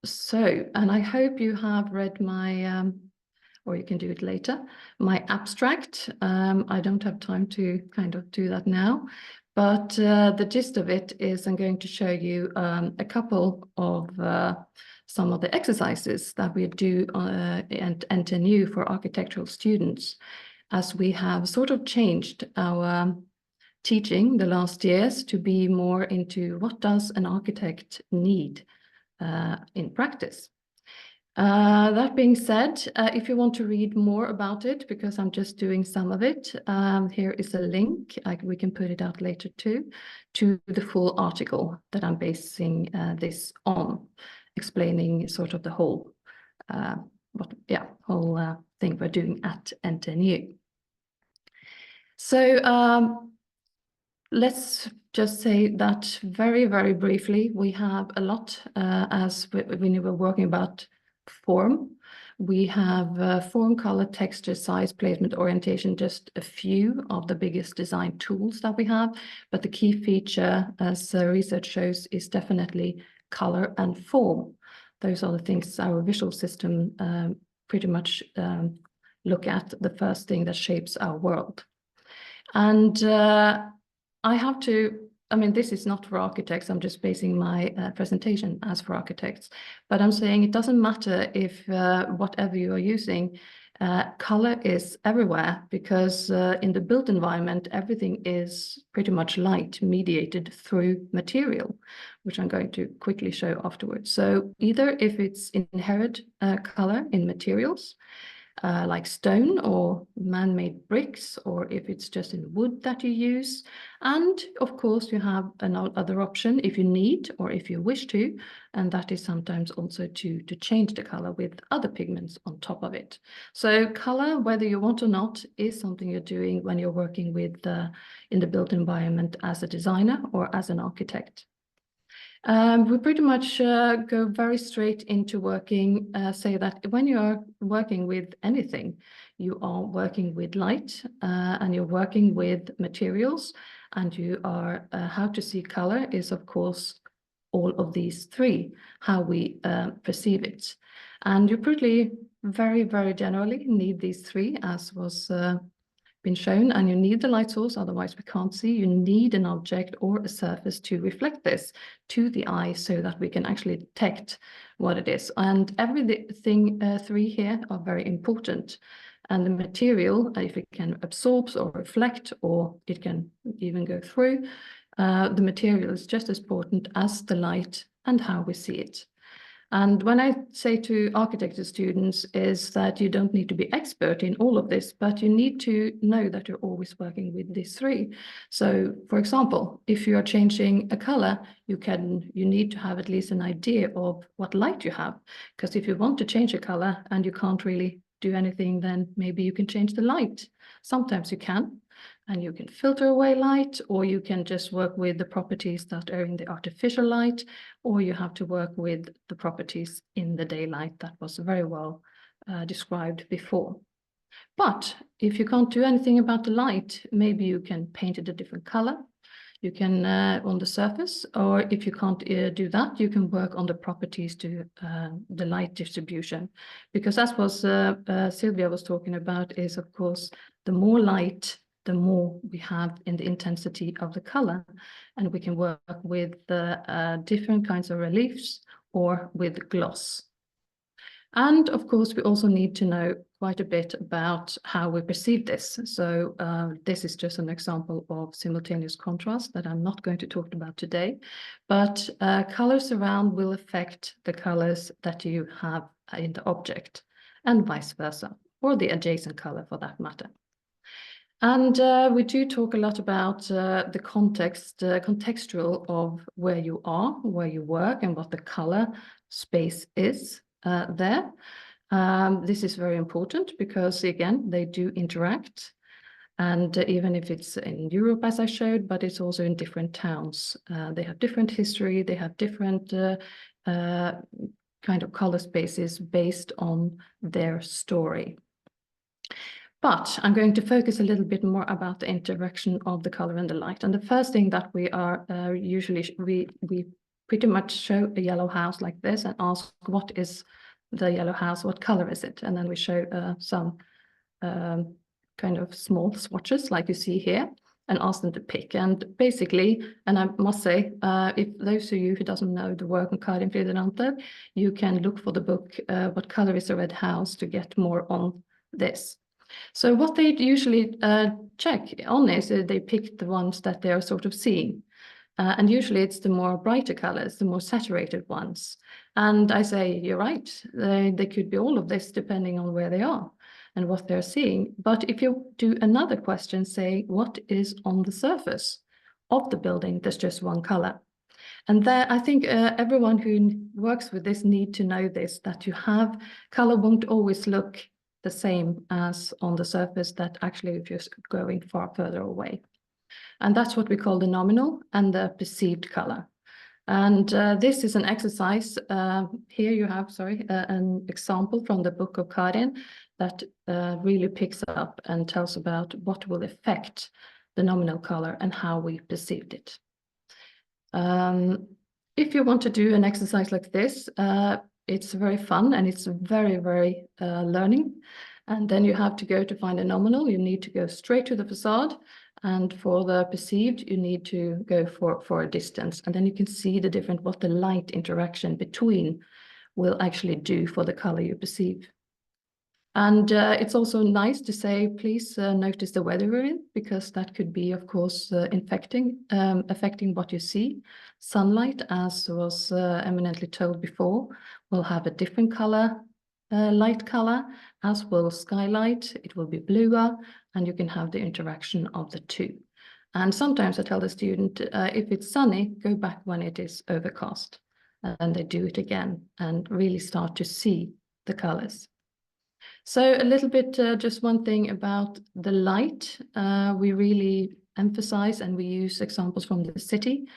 I hope you have read my, or you can do it later, my abstract. I don't have time to kind of do that now, but the gist of it is I'm going to show you a couple of some of the exercises that we do and NTNU for architectural students, as we have sort of changed our teaching the last years to be more into what does an architect need in practice. That being said, if you want to read more about it, because I'm just doing some of it, here is a link, we can put it out later too, to the full article that I'm basing this on, explaining sort of the whole, whole thing we're doing at NTNU. So let's just say that very, very briefly, we have a lot as when we were working about form. We have form, color, texture, size, placement, orientation, just a few of the biggest design tools that we have. But the key feature, as research shows, is definitely color and form. Those are the things our visual system pretty much look at, the first thing that shapes our world. And I have to, I mean, this is not for architects, I'm just basing my presentation as for architects, but I'm saying it doesn't matter if whatever you are using, color is everywhere, because in the built environment, everything is pretty much light mediated through material, which I'm going to quickly show afterwards. So either if it's inherent color in materials, like stone or man-made bricks, or if it's just in wood that you use. And of course, you have another option if you need or if you wish to, and that is sometimes also to change the color with other pigments on top of it. So color, whether you want or not, is something you're doing when you're working with in the built environment as a designer or as an architect. We pretty much go very straight into working, say that when you're working with anything, you are working with light and you're working with materials, and you are, how to see color is of course all of these three, how we perceive it. And you pretty very, very generally need these three, as was been shown, and you need the light source, otherwise we can't see. You need an object or a surface to reflect this to the eye so that we can actually detect what it is. And everything three here are very important. And the material, if it can absorb or reflect, or it can even go through, the material is just as important as the light and how we see it. And when I say to architecture students is that you don't need to be expert in all of this, but you need to know that you're always working with these three. So for example, if you are changing a color, you need to have at least an idea of what light you have. Because if you want to change a color and you can't really do anything, then maybe you can change the light. Sometimes you can, and you can filter away light, or you can just work with the properties that are in the artificial light, or you have to work with the properties in the daylight that was very well described before. But if you can't do anything about the light, maybe you can paint it a different color. You can on the surface, or if you can't do that, you can work on the properties to the light distribution. Because as was Silvia was talking about, is of course the more light, the more we have in the intensity of the color, and we can work with the different kinds of reliefs or with gloss. And of course, we also need to know quite a bit about how we perceive this. So this is just an example of simultaneous contrast that I'm not going to talk about today, but colors around will affect the colors that you have in the object and vice versa, or the adjacent color for that matter. And we do talk a lot about the context, contextual of where you are, where you work, and what the color space is there. This is very important because, again, they do interact. And even if it's in Europe, as I showed, but it's also in different towns. They have different history, they have different kind of color spaces based on their story. But I'm going to focus a little bit more about the interaction of the color and the light. And the first thing that we are usually, we pretty much show a yellow house like this and ask, what is the yellow house? What color is it? And then we show some kind of small swatches like you see here and ask them to pick. And basically, and I must say, if those of you who doesn't know the work on Kine Fridolante, you can look for the book, What Color is a Red House, to get more on this. So what they usually check on is they pick the ones that they are sort of seeing. And usually it's the more brighter colors, the more saturated ones. And I say, you're right, they could be all of this depending on where they are and what they're seeing. But if you do another question, say, what is on the surface of the building, there's just one color. And there, I think everyone who works with this need to know this, that you have, color won't always look the same as on the surface that actually if you're going far further away. And that's what we call the nominal and the perceived color. And this is an exercise. Here you have, an example from the book of Kine that really picks up and tells about what will affect the nominal color and how we perceived it. If you want to do an exercise like this, it's very fun and it's very, very learning. And then you have to go to find a nominal. You need to go straight to the facade. And for the perceived, you need to go for a distance. And then you can see the different, what the light interaction between will actually do for the color you perceive. And it's also nice to say, please notice the weather we're in, because that could be, of course, affecting what you see. Sunlight, as was eminently told before, will have a different color, light color, as will skylight. It will be bluer, and you can have the interaction of the two. And sometimes I tell the student, if it's sunny, go back when it is overcast. And they do it again and really start to see the colors. So a little bit, just one thing about the light. We really emphasize and we use examples from the city,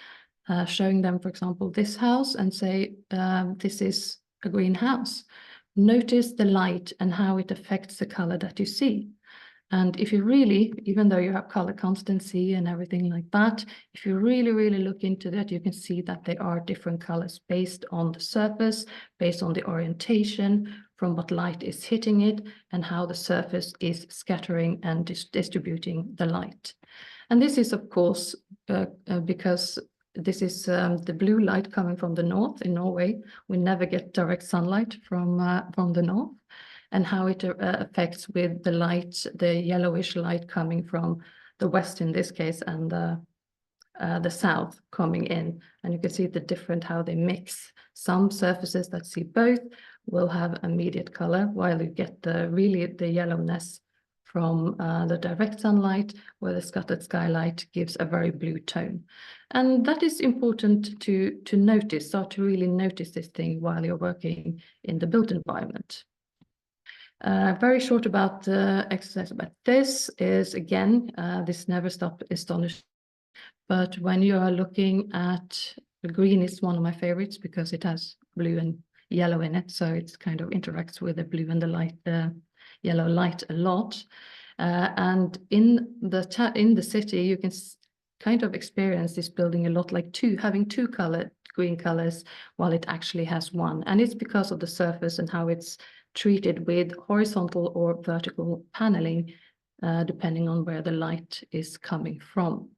showing them, for example, this house and say, this is a green house. Notice the light and how it affects the color that you see. And if you really, even though you have color constancy and everything like that, if you really, really look into that, you can see that there are different colors based on the surface, based on the orientation, from what light is hitting it, and how the surface is scattering and distributing the light. And this is, of course, because this is the blue light coming from the north. In Norway, we never get direct sunlight from the north. And how it affects with the light, the yellowish light coming from the west in this case, and the the south coming in, and you can see the different how they mix. Some surfaces that see both will have immediate color, while you get really the yellowness from the direct sunlight, where the scattered skylight gives a very blue tone. And that is important to notice, start to really notice this thing while you're working in the built environment. Very short about the exercise, but this is, again, this never stop astonishing. But when you are looking at the green, is one of my favorites because it has blue and yellow in it, so it kind of interacts with the blue and the light, yellow light a lot. And in the city, you can kind of experience this building a lot like having two green colors while it actually has one. And it's because of the surface and how it's treated with horizontal or vertical paneling, depending on where the light is coming from.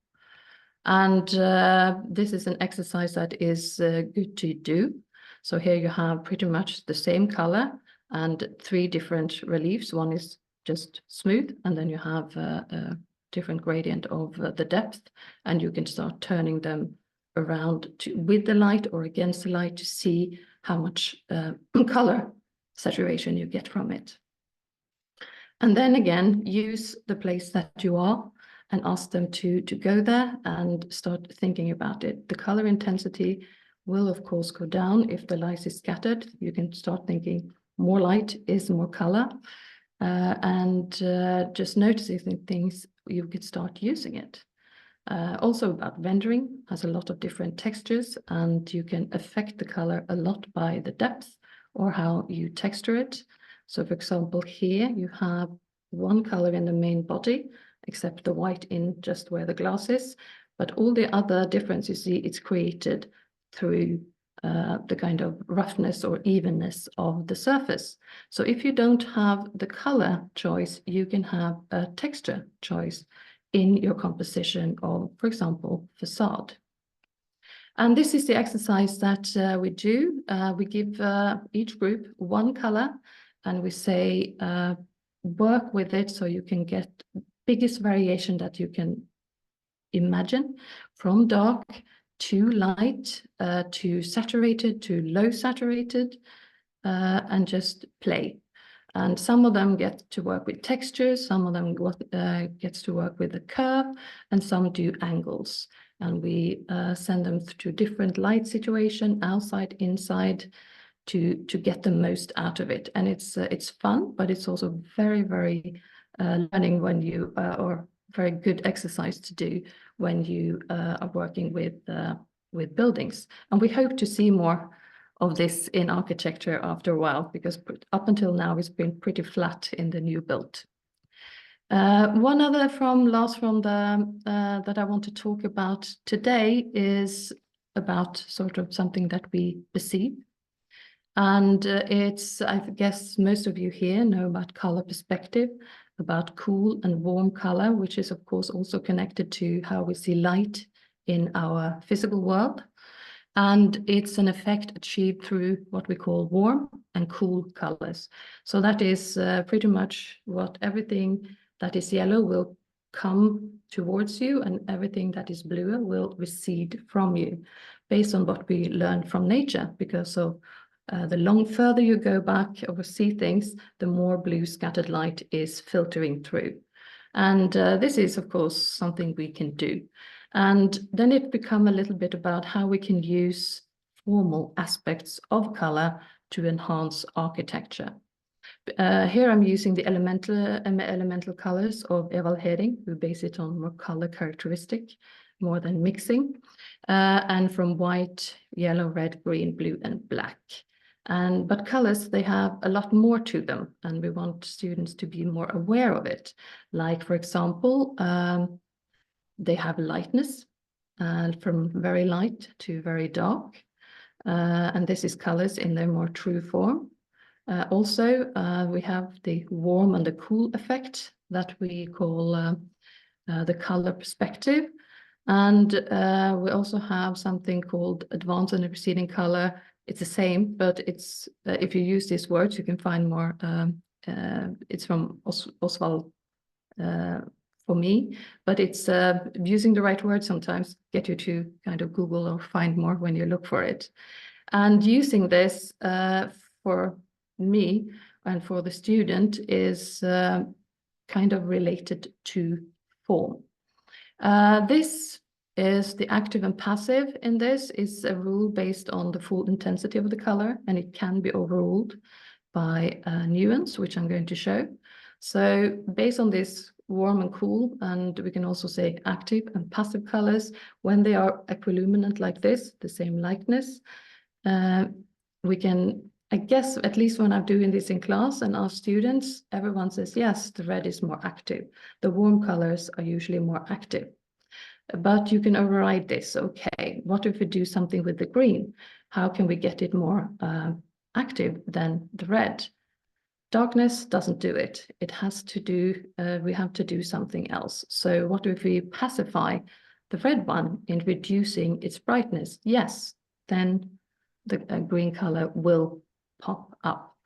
And this is an exercise that is good to do. So here you have pretty much the same color and 3 different reliefs. One is just smooth, and then you have a different gradient of the depth, and you can start turning them around with the light or against the light to see how much color saturation you get from it. And then again, use the place that you are and ask them to go there and start thinking about it. The color intensity will of course go down if the light is scattered. You can start thinking more light is more color, and just noticing things, you could start using it. Also about rendering, has a lot of different textures, and you can affect the color a lot by the depth or how you texture it. So for example, here you have one color in the main body, except the white in just where the glass is, but all the other difference you see, it's created through the kind of roughness or evenness of the surface. So if you don't have the color choice, you can have a texture choice in your composition of, for example, facade. And this is the exercise that we do. We give each group one color, and we say, work with it so you can get biggest variation that you can imagine, from dark to light, to saturated, to low saturated, and just play. And some of them get to work with textures, some of them gets to work with a curve, and some do angles. And we send them to different light situation, outside, inside, to get the most out of it. And it's fun, but it's also very, very learning when you, or very good exercise to do when you are working with buildings. And we hope to see more of this in architecture after a while, because up until now it's been pretty flat in the new build. One other that I want to talk about today is about sort of something that we perceive. And I guess most of you here know about color perspective, about cool and warm color, which is of course also connected to how we see light in our physical world. And it's an effect achieved through what we call warm and cool colors. So that is pretty much what everything that is yellow will come towards you, and everything that is bluer will recede from you, based on what we learn from nature, because of the further you go back or see things, the more blue scattered light is filtering through. And this is, of course, something we can do. And then it becomes a little bit about how we can use formal aspects of color to enhance architecture. Here I'm using the elemental colors of Evald Hering, who base it on more color characteristic, more than mixing, and from white, yellow, red, green, blue, and black. But colors, they have a lot more to them, and we want students to be more aware of it. Like, for example, they have lightness, and from very light to very dark. And this is colors in their more true form. Also, we have the warm and the cool effect that we call the color perspective. And we also have something called advanced and receding color. It's the same, but it's if you use these words, you can find more. It's from Oswald for me, but it's using the right word sometimes get you to kind of Google or find more when you look for it. And using this for me and for the student is kind of related to form. This is the active and passive in this is a rule based on the full intensity of the color, and it can be overruled by nuance, which I'm going to show. So based on this warm and cool, and we can also say active and passive colors, when they are equiluminant like this, the same likeness, we can, I guess, at least when I'm doing this in class and ask students, everyone says, yes, the red is more active. The warm colors are usually more active. But you can override this. Okay, what if we do something with the green? How can we get it more active than the red? Darkness doesn't do it. It has to do, we have to do something else. So what if we pacify the red one in reducing its brightness? Yes, then the green color will pop up.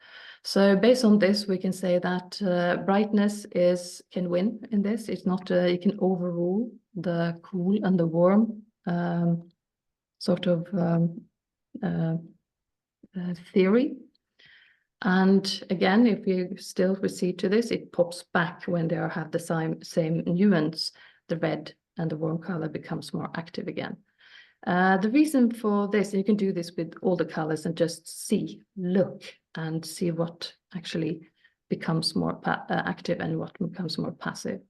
So based on this, we can say that brightness can win in this. It's not, you can overrule the cool and the warm theory. And again, if you still proceed to this, it pops back when they have the same nuance. The red and the warm color becomes more active again. The reason for this, you can do this with all the colors and just look and see what actually becomes more active and what becomes more passive.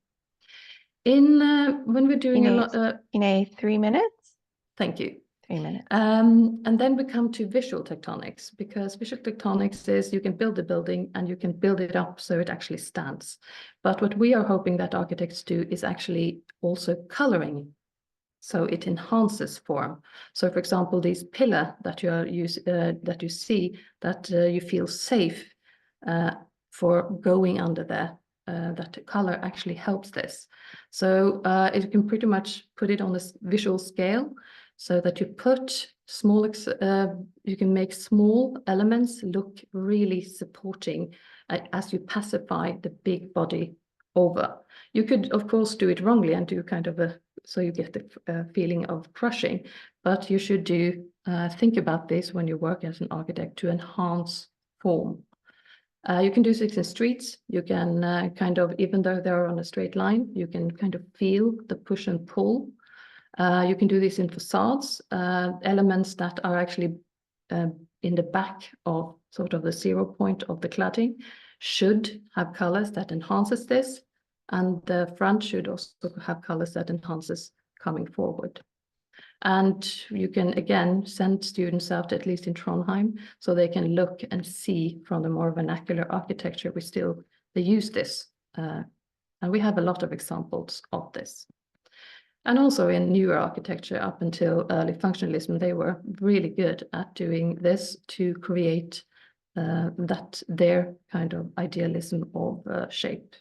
When we're doing a lot, Kine, 3 minutes. Thank you. 3 minutes. And then we come to visual tectonics, because visual tectonics is you can build a building and you can build it up so it actually stands. But what we are hoping that architects do is actually also coloring, so it enhances form. So, for example, these pillar that you see, that you feel safe for going under there. That color actually helps this. So you can pretty much put it on a visual scale, so that you put small, you can make small elements look really supporting as you pacify the big body over. You could, of course, do it wrongly and do kind of so you get the feeling of crushing, but you should think about this when you work as an architect to enhance form. You can do this in streets. You can kind of, even though they're on a straight line, you can kind of feel the push and pull. You can do this in facades, elements that are actually in the back of sort of the 0 point of the cladding should have colors that enhances this, and the front should also have colors that enhances coming forward. And you can again send students out, at least in Trondheim, so they can look and see from the more vernacular architecture. They use this, and we have a lot of examples of this. And also in newer architecture, up until early functionalism, they were really good at doing this to create their kind of idealism of shape.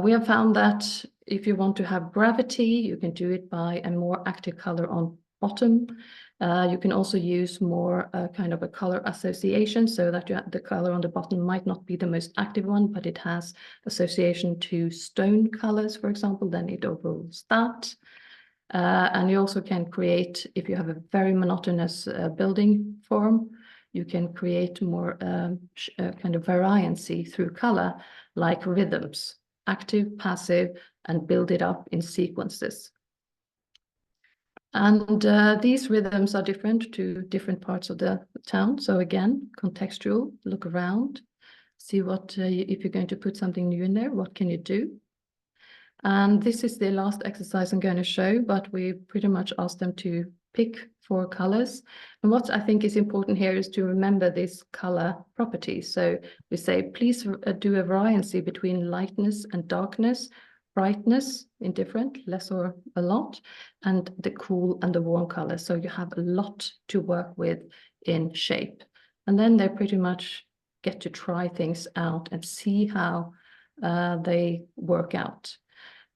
We have found that if you want to have gravity, you can do it by a more active color on bottom. You can also use more kind of a color association, so that the color on the bottom might not be the most active one, but it has association to stone colors, for example, then it overrules that. And you also can create, if you have a very monotonous building form, you can create more kind of variancy through color, like rhythms, active, passive, and build it up in sequences. And these rhythms are different to different parts of the town. So again, contextual, look around, see what, if you're going to put something new in there, what can you do? And this is the last exercise I'm going to show, but we pretty much asked them to pick 4 colors. And what I think is important here is to remember this color property. So we say, please do a variancy between lightness and darkness, brightness, indifferent, less or a lot, and the cool and the warm color. So you have a lot to work with in shape. And then they pretty much get to try things out and see how they work out.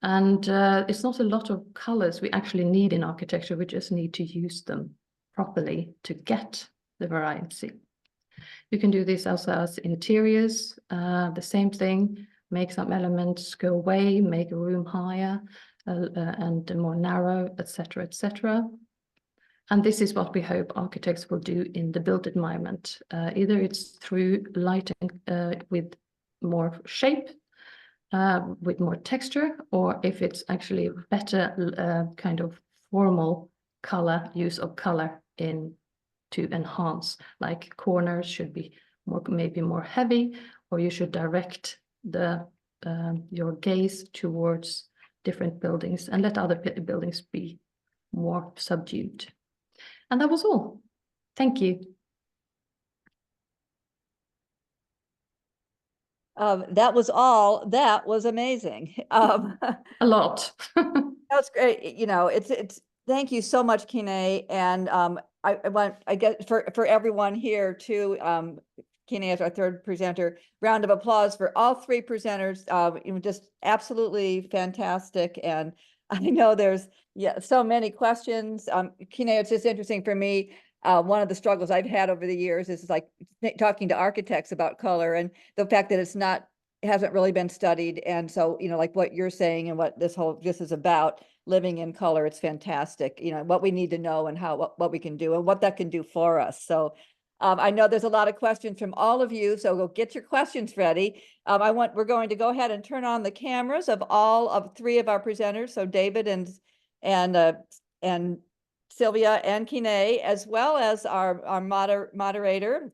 And it's not a lot of colors we actually need in architecture. We just need to use them properly to get the variancy. You can do this also as interiors, the same thing. make some elements go away, make a room higher and more narrow, etc., etc. And this is what we hope architects will do in the built environment. Either it's through lighting with more shape, with more texture, or if it's actually better kind of formal color, use of color in to enhance, like corners should be more, maybe more heavy, or you should direct the your gaze towards different buildings and let other buildings be more subdued. And that was all. Thank you. That was all. That was amazing. A lot. That's great. You know, it's thank you so much, Kine. And I guess for everyone here too, Kine is our third presenter. Round of applause for all three presenters. You know, just absolutely fantastic. And I know there's so many questions. Kine, it's just interesting for me. One of the struggles I've had over the years is like talking to architects about color and the fact that it hasn't really been studied. And so, you know, like what you're saying and what this is about, living in color, it's fantastic. You know, what we need to know and what we can do and what that can do for us. So I know there's a lot of questions from all of you, so go get your questions ready. We're going to go ahead and turn on the cameras of all of three of our presenters. So David and Silvia and Kine, as well as our moderator,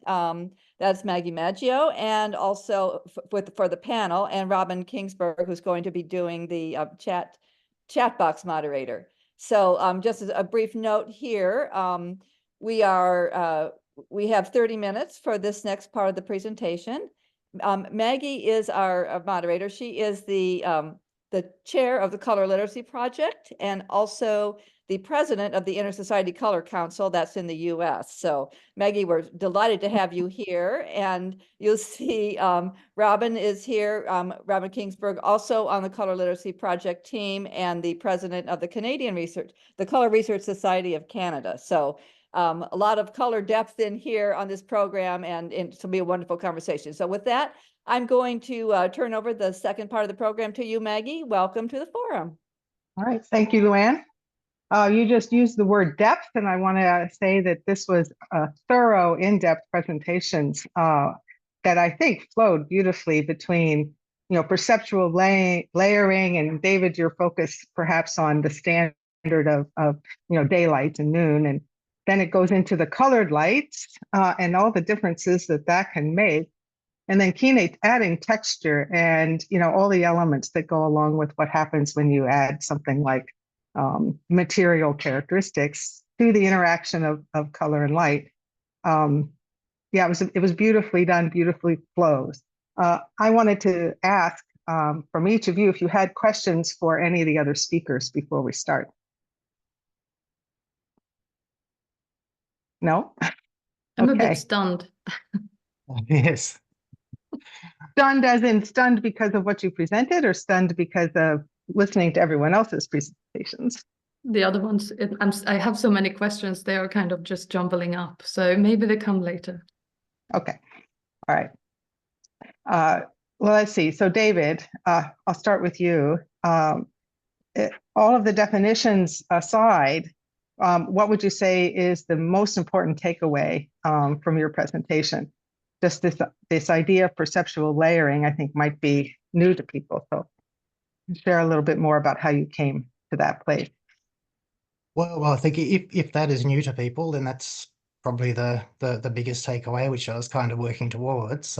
that's Maggie Maggio, and also for the panel, and Robin Kingsburg, who's going to be doing the chat box moderator. So just as a brief note here, we have 30 minutes for this next part of the presentation. Maggie is our moderator. She is the chair of the Color Literacy Project and also the president of the Inter-Society Color Council that's in the US. So Maggie, we're delighted to have you here. And you'll see Robin is here, Robin Kingsburg, also on the Color Literacy Project team and the president of the the Color Research Society of Canada. So a lot of color depth in here on this program, and it'll be a wonderful conversation. So with that, I'm going to turn over the second part of the program to you, Maggie. Welcome to the forum. All right, thank you, Luann. You just used the word depth, and I want to say that this was a thorough, in-depth presentations that I think flowed beautifully between, you know, perceptual layering, and David, your focus perhaps on the standard of you know, daylight and noon, and then it goes into the colored lights and all the differences that can make. And then Kine adding texture and, you know, all the elements that go along with what happens when you add something like material characteristics to the interaction of color and light. Yeah, it was beautifully done, beautifully flows. I wanted to ask from each of you if you had questions for any of the other speakers before we start. No? I'm Okay. a bit stunned. Yes. Stunned as in stunned because of what you presented, or stunned because of listening to everyone else's presentations? The other ones, I have so many questions, they are kind of just jumbling up. So maybe they come later. Okay. All right. Well, let's see. So David, I'll start with you. All of the definitions aside, what would you say is the most important takeaway from your presentation? Just this idea of perceptual layering, I think, might be new to people. So share a little bit more about how you came to that place. Well, I think if that is new to people, then that's probably the biggest takeaway, which I was kind of working towards.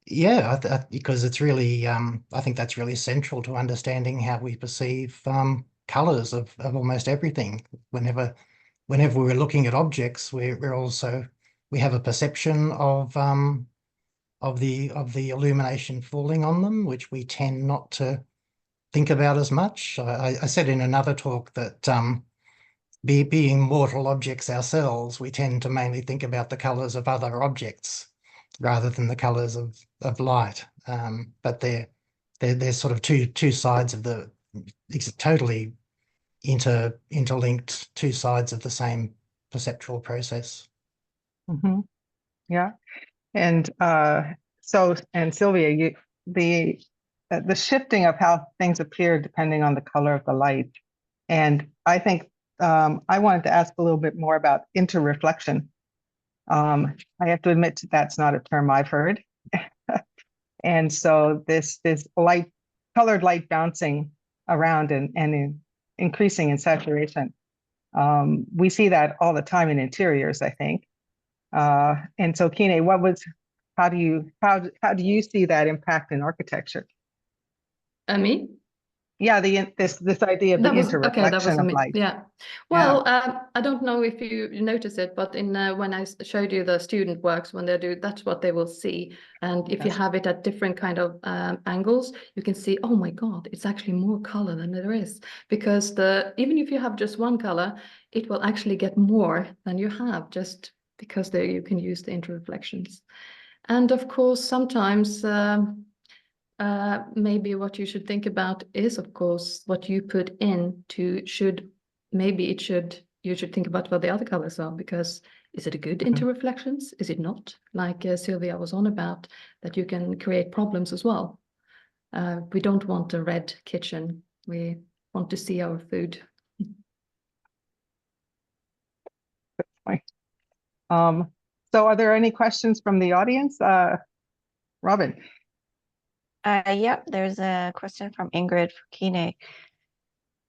Yeah, because it's really, I think that's really central to understanding how we perceive colors of almost everything. Whenever we're looking at objects, we have a perception of the illumination falling on them, which we tend not to think about as much. I said in another talk that being mortal objects ourselves, we tend to mainly think about the colors of other objects rather than the colors of light. But they're sort of two sides of the totally interlinked two sides of the same perceptual process. Mm-hmm. Yeah. And so, and Silvia, the shifting of how things appear depending on the color of the light. And I think I wanted to ask a little bit more about interreflection. I have to admit that's not a term I've heard. And so this colored light bouncing around and increasing in saturation. We see that all the time in interiors, I think. And so Kine, how do you see that impact in architecture? Me? Yeah, this idea of the okay. That was interreflection of me. light. Yeah. Well, I don't know if you notice it, but in when I showed you the student works, when they do, that's what they will see. And if you Yes. have it at different kind of angles, you can see, oh my God, it's actually more color than there is. Because even if you have just one color, it will actually get more than you have, just because there you can use the interreflections. And of course, sometimes maybe what you should think about is, of course, what you put in you should think about what the other colors are, because is it a good interreflections? Is it not? Like Silvia was on about, that you can create problems as well. We don't want a red kitchen. We want to see our food. So are there any questions from the audience? Robin. Yep, there's a question from Ingrid for Kine.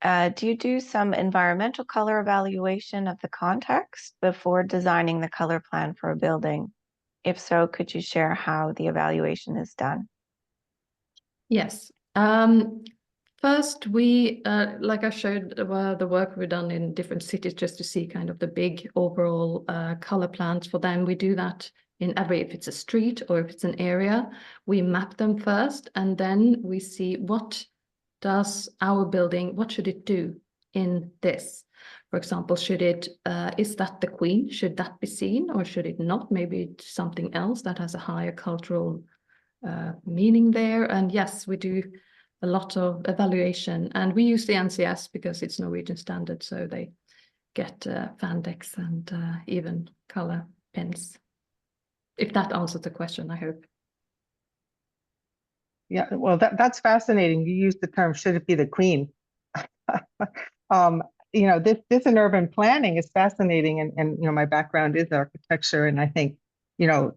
Do you do some environmental color evaluation of the context before designing the color plan for a building? If so, could you share how the evaluation is done? Yes. First, we, like I showed the work we've done in different cities, just to see kind of the big overall color plans for them. We do that in if it's a street or if it's an area, we map them first, and then we see what does our building, what should it do in this? For example, is that the Queen? Should that be seen or should it not? Maybe it's something else that has a higher cultural meaning there. And yes, we do a lot of evaluation, and we use the NCS because it's Norwegian standard, so they get Fandex and even color pins. If that answers the question, I hope. Yeah, well, that's fascinating. You used the term, should it be the Queen? You know, this in urban planning is fascinating, and you know, my background is architecture, and I think, you know,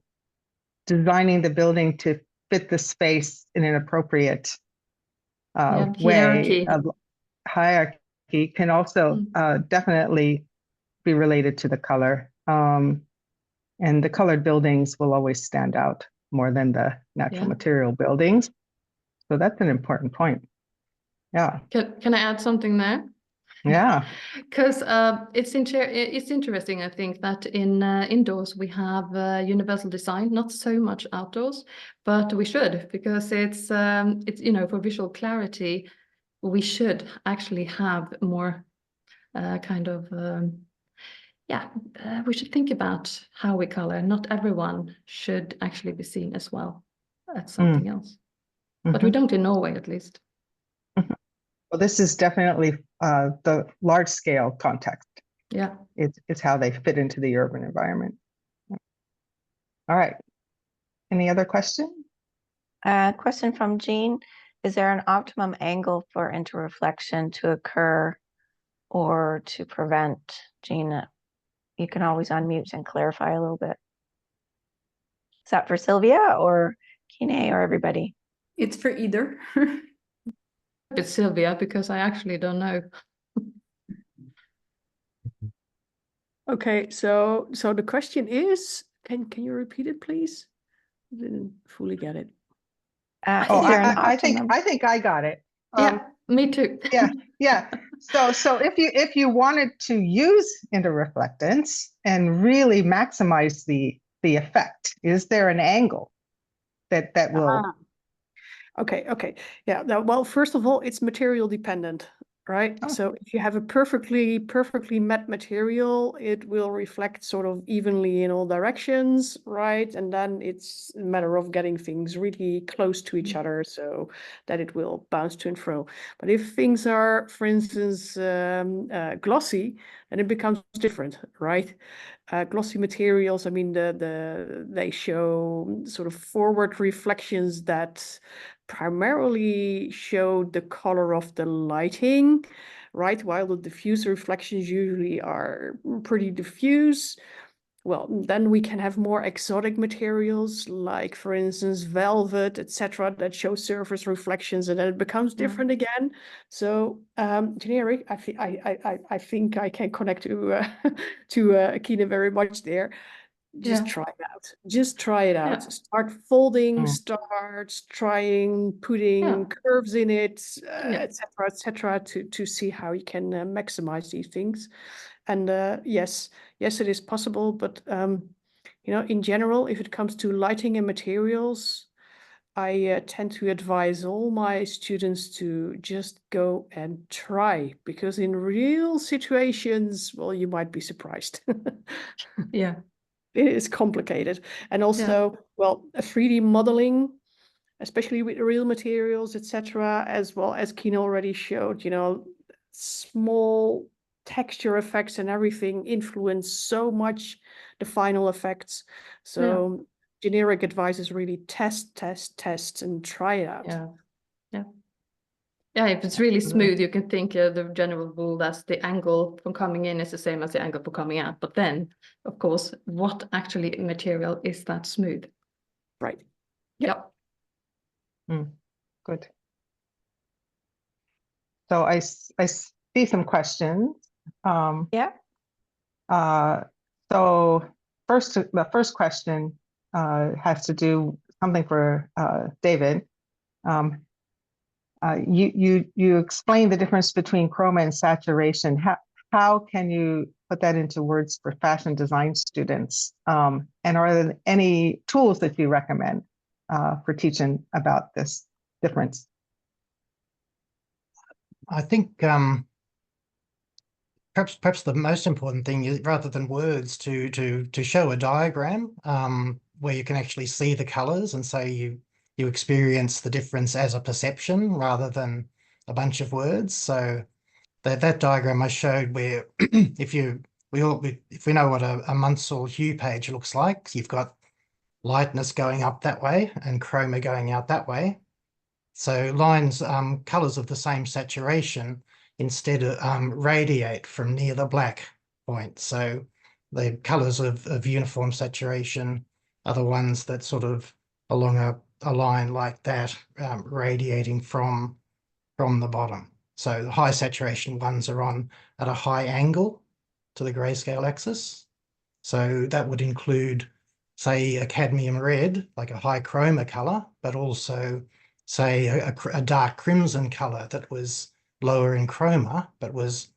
designing the building to fit the space in an appropriate way of hierarchy can also definitely be related to the color. And the colored buildings will always stand out more than the natural material buildings. So that's an important point. Yeah. Can I add something there? Yeah. Because it's interesting, I think, that in indoors we have universal design, not so much outdoors, but we should, because it's you know, for visual clarity, we should actually have more kind of we should think about how we color. Not everyone should actually be seen as well as something else, but we don't in Norway, at least. Well, this is definitely the large scale context. Yeah, it's how they fit into the urban environment. All right. Any other question? Question from Jean. Is there an optimum angle for interreflection to occur or to prevent? Jean, you can always unmute and clarify a little bit. Is that for Silvia or Kine or everybody? It's for either. it's Silvia, because I actually don't know. Okay, so the question is, can you repeat it, please? I didn't fully get it. I think I got it. Yeah, me too. Yeah. So if you wanted to use interreflectance and really maximize the effect, is there an angle that will? Okay. Yeah. Well, first of all, it's material dependent. right? Oh. So if you have a perfectly matte material, it will reflect sort of evenly in all directions, right? And then it's a matter of getting things really close to each other so that it will bounce to and fro. But if things are, for instance, glossy, then it becomes different, right? Glossy materials, I mean, they show sort of forward reflections that primarily show the color of the lighting, right? While the diffuse reflections usually are pretty diffuse. Well, then we can have more exotic materials, like for instance, velvet, etc., that show surface reflections, and then it becomes different again. So, generic, I think I can connect to Kine very much there. Just Yeah. try it out. Just try it out. Yeah. Start folding, Mm. start trying, putting Yeah. curves in it, Yeah. etc., to see how you can maximize these things. And yes, it is possible, but you know, in general, if it comes to lighting and materials, I tend to advise all my students to just go and try, because in real situations, well, you might be surprised. Yeah. It is complicated. And also, well, a 3D modeling, especially with real materials, etc., as well as Kine already showed, you know, small texture effects and everything influence so much the final effects. So generic advice is really test, and try it out. Yeah. Yeah. Yeah, if it's really smooth, you can think the general rule that's the angle from coming in is the same as the angle for coming out. But then, of course, what actually material is that smooth? Right. Yep. Good. So I see some questions. Yeah. So the first question has to do something for David. You explained the difference between chroma and saturation. How can you put that into words for fashion design students? And are there any tools that you recommend for teaching about this difference? I think perhaps the most important thing is, rather than words, to show a diagram where you can actually see the colors, and so you experience the difference as a perception rather than a bunch of words. So that diagram I showed, where if we know what a Munsell hue page looks like, you've got lightness going up that way and chroma going out that way. So lines, colors of the same saturation instead radiate from near the black point. So the colors of uniform saturation are the ones that sort of along a line like that, radiating from the bottom. So the high saturation ones are on at a high angle to the grayscale axis. So that would include, say, a cadmium red, like a high chroma color, but also, say, a dark crimson color that was lower in chroma, but was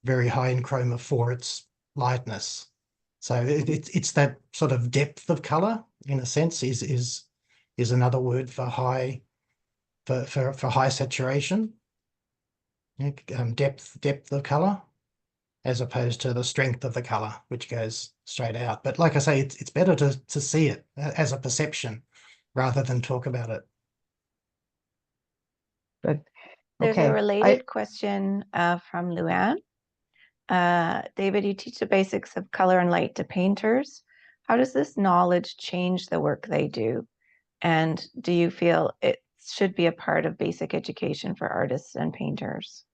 very high in chroma for its lightness. So it's that sort of depth of color, in a sense, is another word for high high saturation. Depth of color, as opposed to the strength of the color, which goes straight out. But like I say, it's better to see it as a perception rather than talk about it. But There's okay, a related question from Luann. David, you teach the basics of color and light to painters. How does this knowledge change the work they do? And do you feel it should be a part of basic education for artists and painters?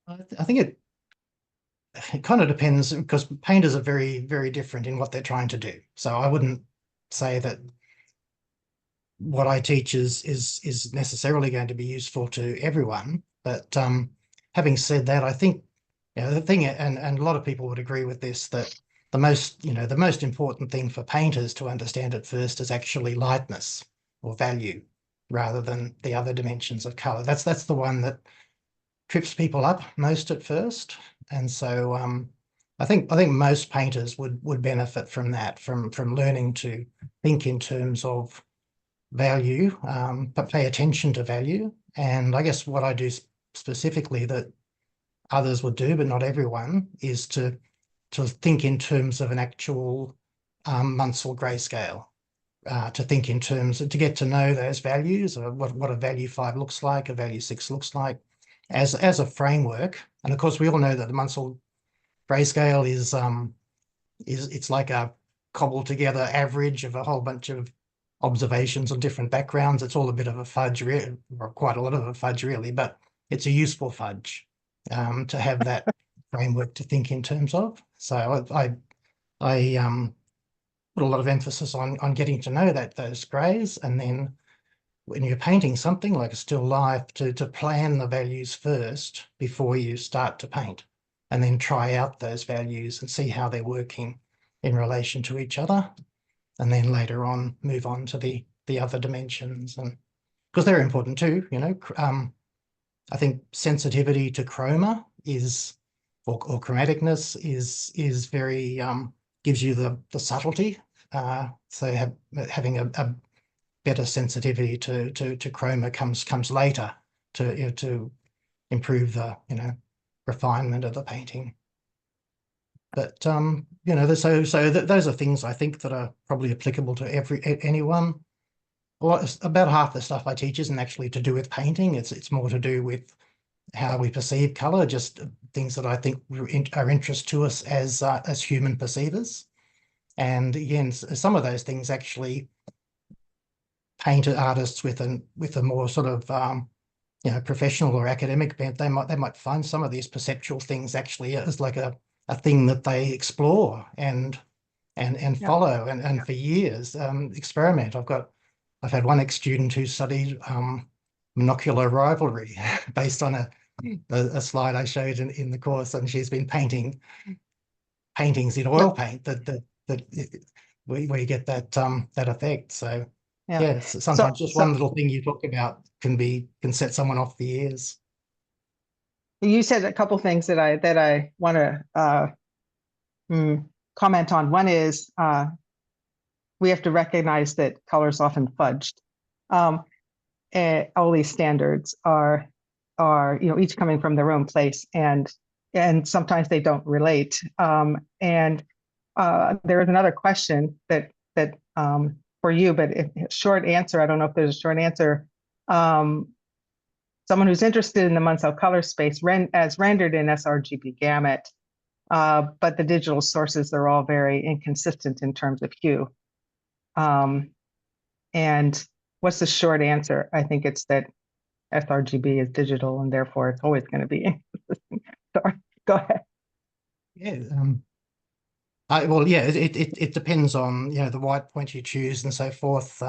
I think it kind of depends, because painters are very, very different in what they're trying to do. So I wouldn't say that what I teach is necessarily going to be useful to everyone. But having said that, I think, you know, the thing, and a lot of people would agree with this, that the most important thing for painters to understand at first is actually lightness or value, rather than the other dimensions of color. That's the one that trips people up most at first. And so I think most painters would benefit from that, from learning to think in terms of value, but pay attention to value. And I guess what I do specifically that others would do, but not everyone, is to think in terms of an actual Munsell grayscale, to think in terms of, to get to know those values, or what a value 5 looks like, a value 6 looks like, as a framework. And of course, we all know that the Munsell grayscale is it's like a cobbled together average of a whole bunch of observations on different backgrounds. It's all a bit of a fudge, or quite a lot of a fudge really, but it's a useful fudge to have that framework to think in terms of. So I put a lot of emphasis on getting to know those greys, and then when you're painting something like a still life, to plan the values first before you start to paint, and then try out those values and see how they're working in relation to each other, and then later on move on to the other dimensions, and because they're important too, you know. I think sensitivity to chroma is, or chromaticness is very gives you the subtlety. So having a better sensitivity to chroma comes later to improve the refinement of the painting. But those are things I think that are probably applicable to anyone. About half the stuff I teach isn't actually to do with painting. It's more to do with how we perceive color, just things that I think are interest to us as human perceivers. And again, some of those things actually painted artists with a more sort of professional or academic bent, they might find some of these perceptual things actually as like a thing that they explore and follow and for years experiment. I've had one ex-student who studied monocular rivalry based on a slide I showed in the course, and she's been painting paintings in oil paint where you get that effect. So yes, sometimes just one little thing you talk about can set someone off the ears. You said a couple things that I want to comment on. One is we have to recognize that color is often fudged. And all these standards are each coming from their own place, and sometimes they don't relate. And there is another question that for you, but short answer. I don't know if there's a short answer. Someone who's interested in the Munsell color space as rendered in sRGB gamut, but the digital sources are all very inconsistent in terms of hue. And what's the short answer? I think it's that sRGB is digital, and therefore it's always going to be inconsistent. Sorry, go ahead. Yeah. Well, yeah, it depends on the white point you choose and so forth.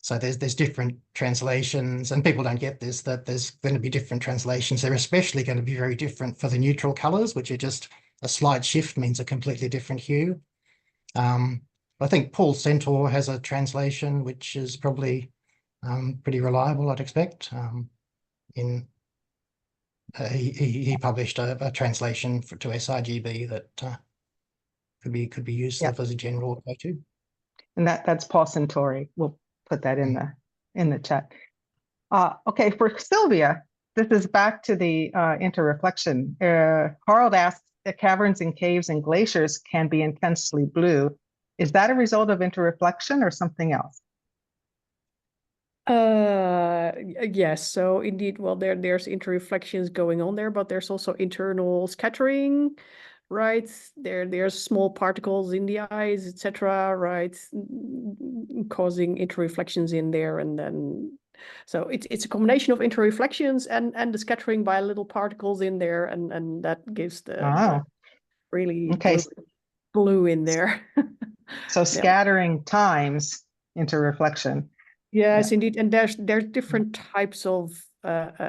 So there's different translations, and people don't get this, that there's going to be different translations. They're especially going to be very different for the neutral colors, which are just a slight shift means a completely different hue. I think Paul Centaur has a translation which is probably pretty reliable, I'd expect. He published a translation to sRGB that could be used as a general go-to. And that's Paul Centauri. We'll put that in the chat. Okay, for Silvia, this is back to the interreflection. Harald asks if caverns and caves and glaciers can be intensely blue. Is that a result of interreflection or something else? Yes, so indeed, well, there's interreflections going on there, but there's also internal scattering, right? There's small particles in the eyes, etc., right, causing interreflections in there, and then so it's a combination of interreflections and the scattering by little particles in there, and that gives the really blue in there. So scattering times interreflection. Yes, indeed, and there's different types of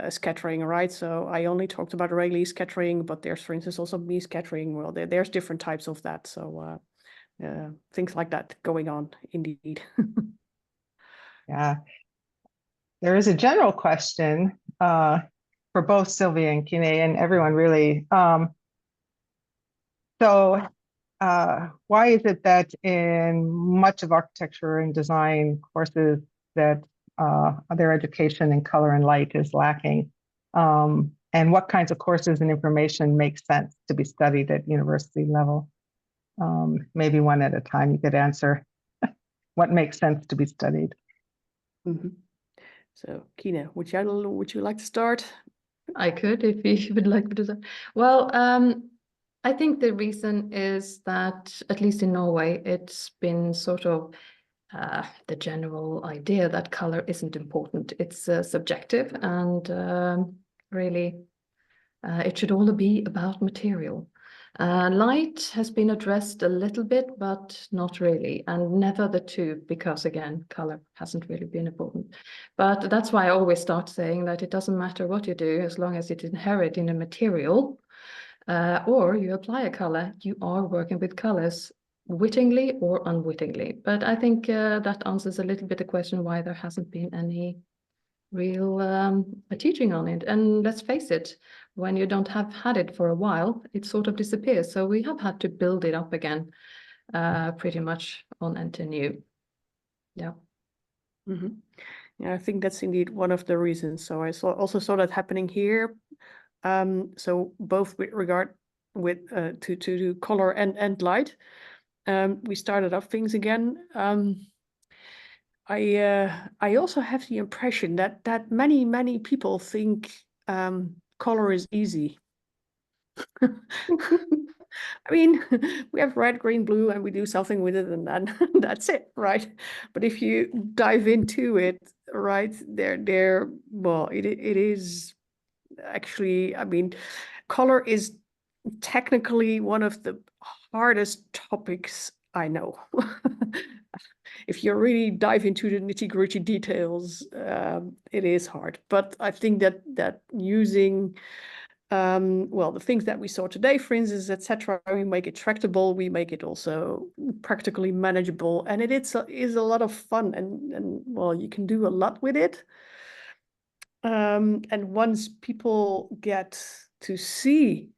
scattering, right? So I only talked about Rayleigh scattering, but there's, for instance, also Mie scattering. Well, there's different types of that. So things like that going on, indeed. Yeah, there is a general question for both Silvia and Kine and everyone really. So why is it that in much of architecture and design courses, that their education in color and light is lacking? And what kinds of courses and information make sense to be studied at university level? Maybe one at a time you could answer what makes sense to be studied. So, Kine, would you like to start? I could, if you would like me to. Well, I think the reason is that, at least in Norway, it's been sort of the general idea that color isn't important. It's subjective, and really, it should only be about material. Light has been addressed a little bit, but not really, and never the two, because again, color hasn't really been important. But that's why I always start saying that it doesn't matter what you do, as long as it inherent in a material, or you apply a color, you are working with colors, wittingly or unwittingly. But I think that answers a little bit the question why there hasn't been any real teaching on it. And let's face it, when you don't have had it for a while, it sort of disappears. So we have had to build it up again, pretty much on and new. Yeah. Yeah, I think that's indeed one of the reasons. So I also saw that happening here. So both with regard to color and light, we started up things again. I also have the impression that many people think color is easy. I mean, we have red, green, blue, and we do something with it, and then that's it, right? But if you dive into it, right, well, it is actually, I mean, color is technically one of the hardest topics I know. If you really dive into the nitty-gritty details, it is hard. But I think that using well, the things that we saw today, for instance, etc., we make it tractable, we make it also practically manageable, and it is a lot of fun, and well, you can do a lot with it. And once people get to see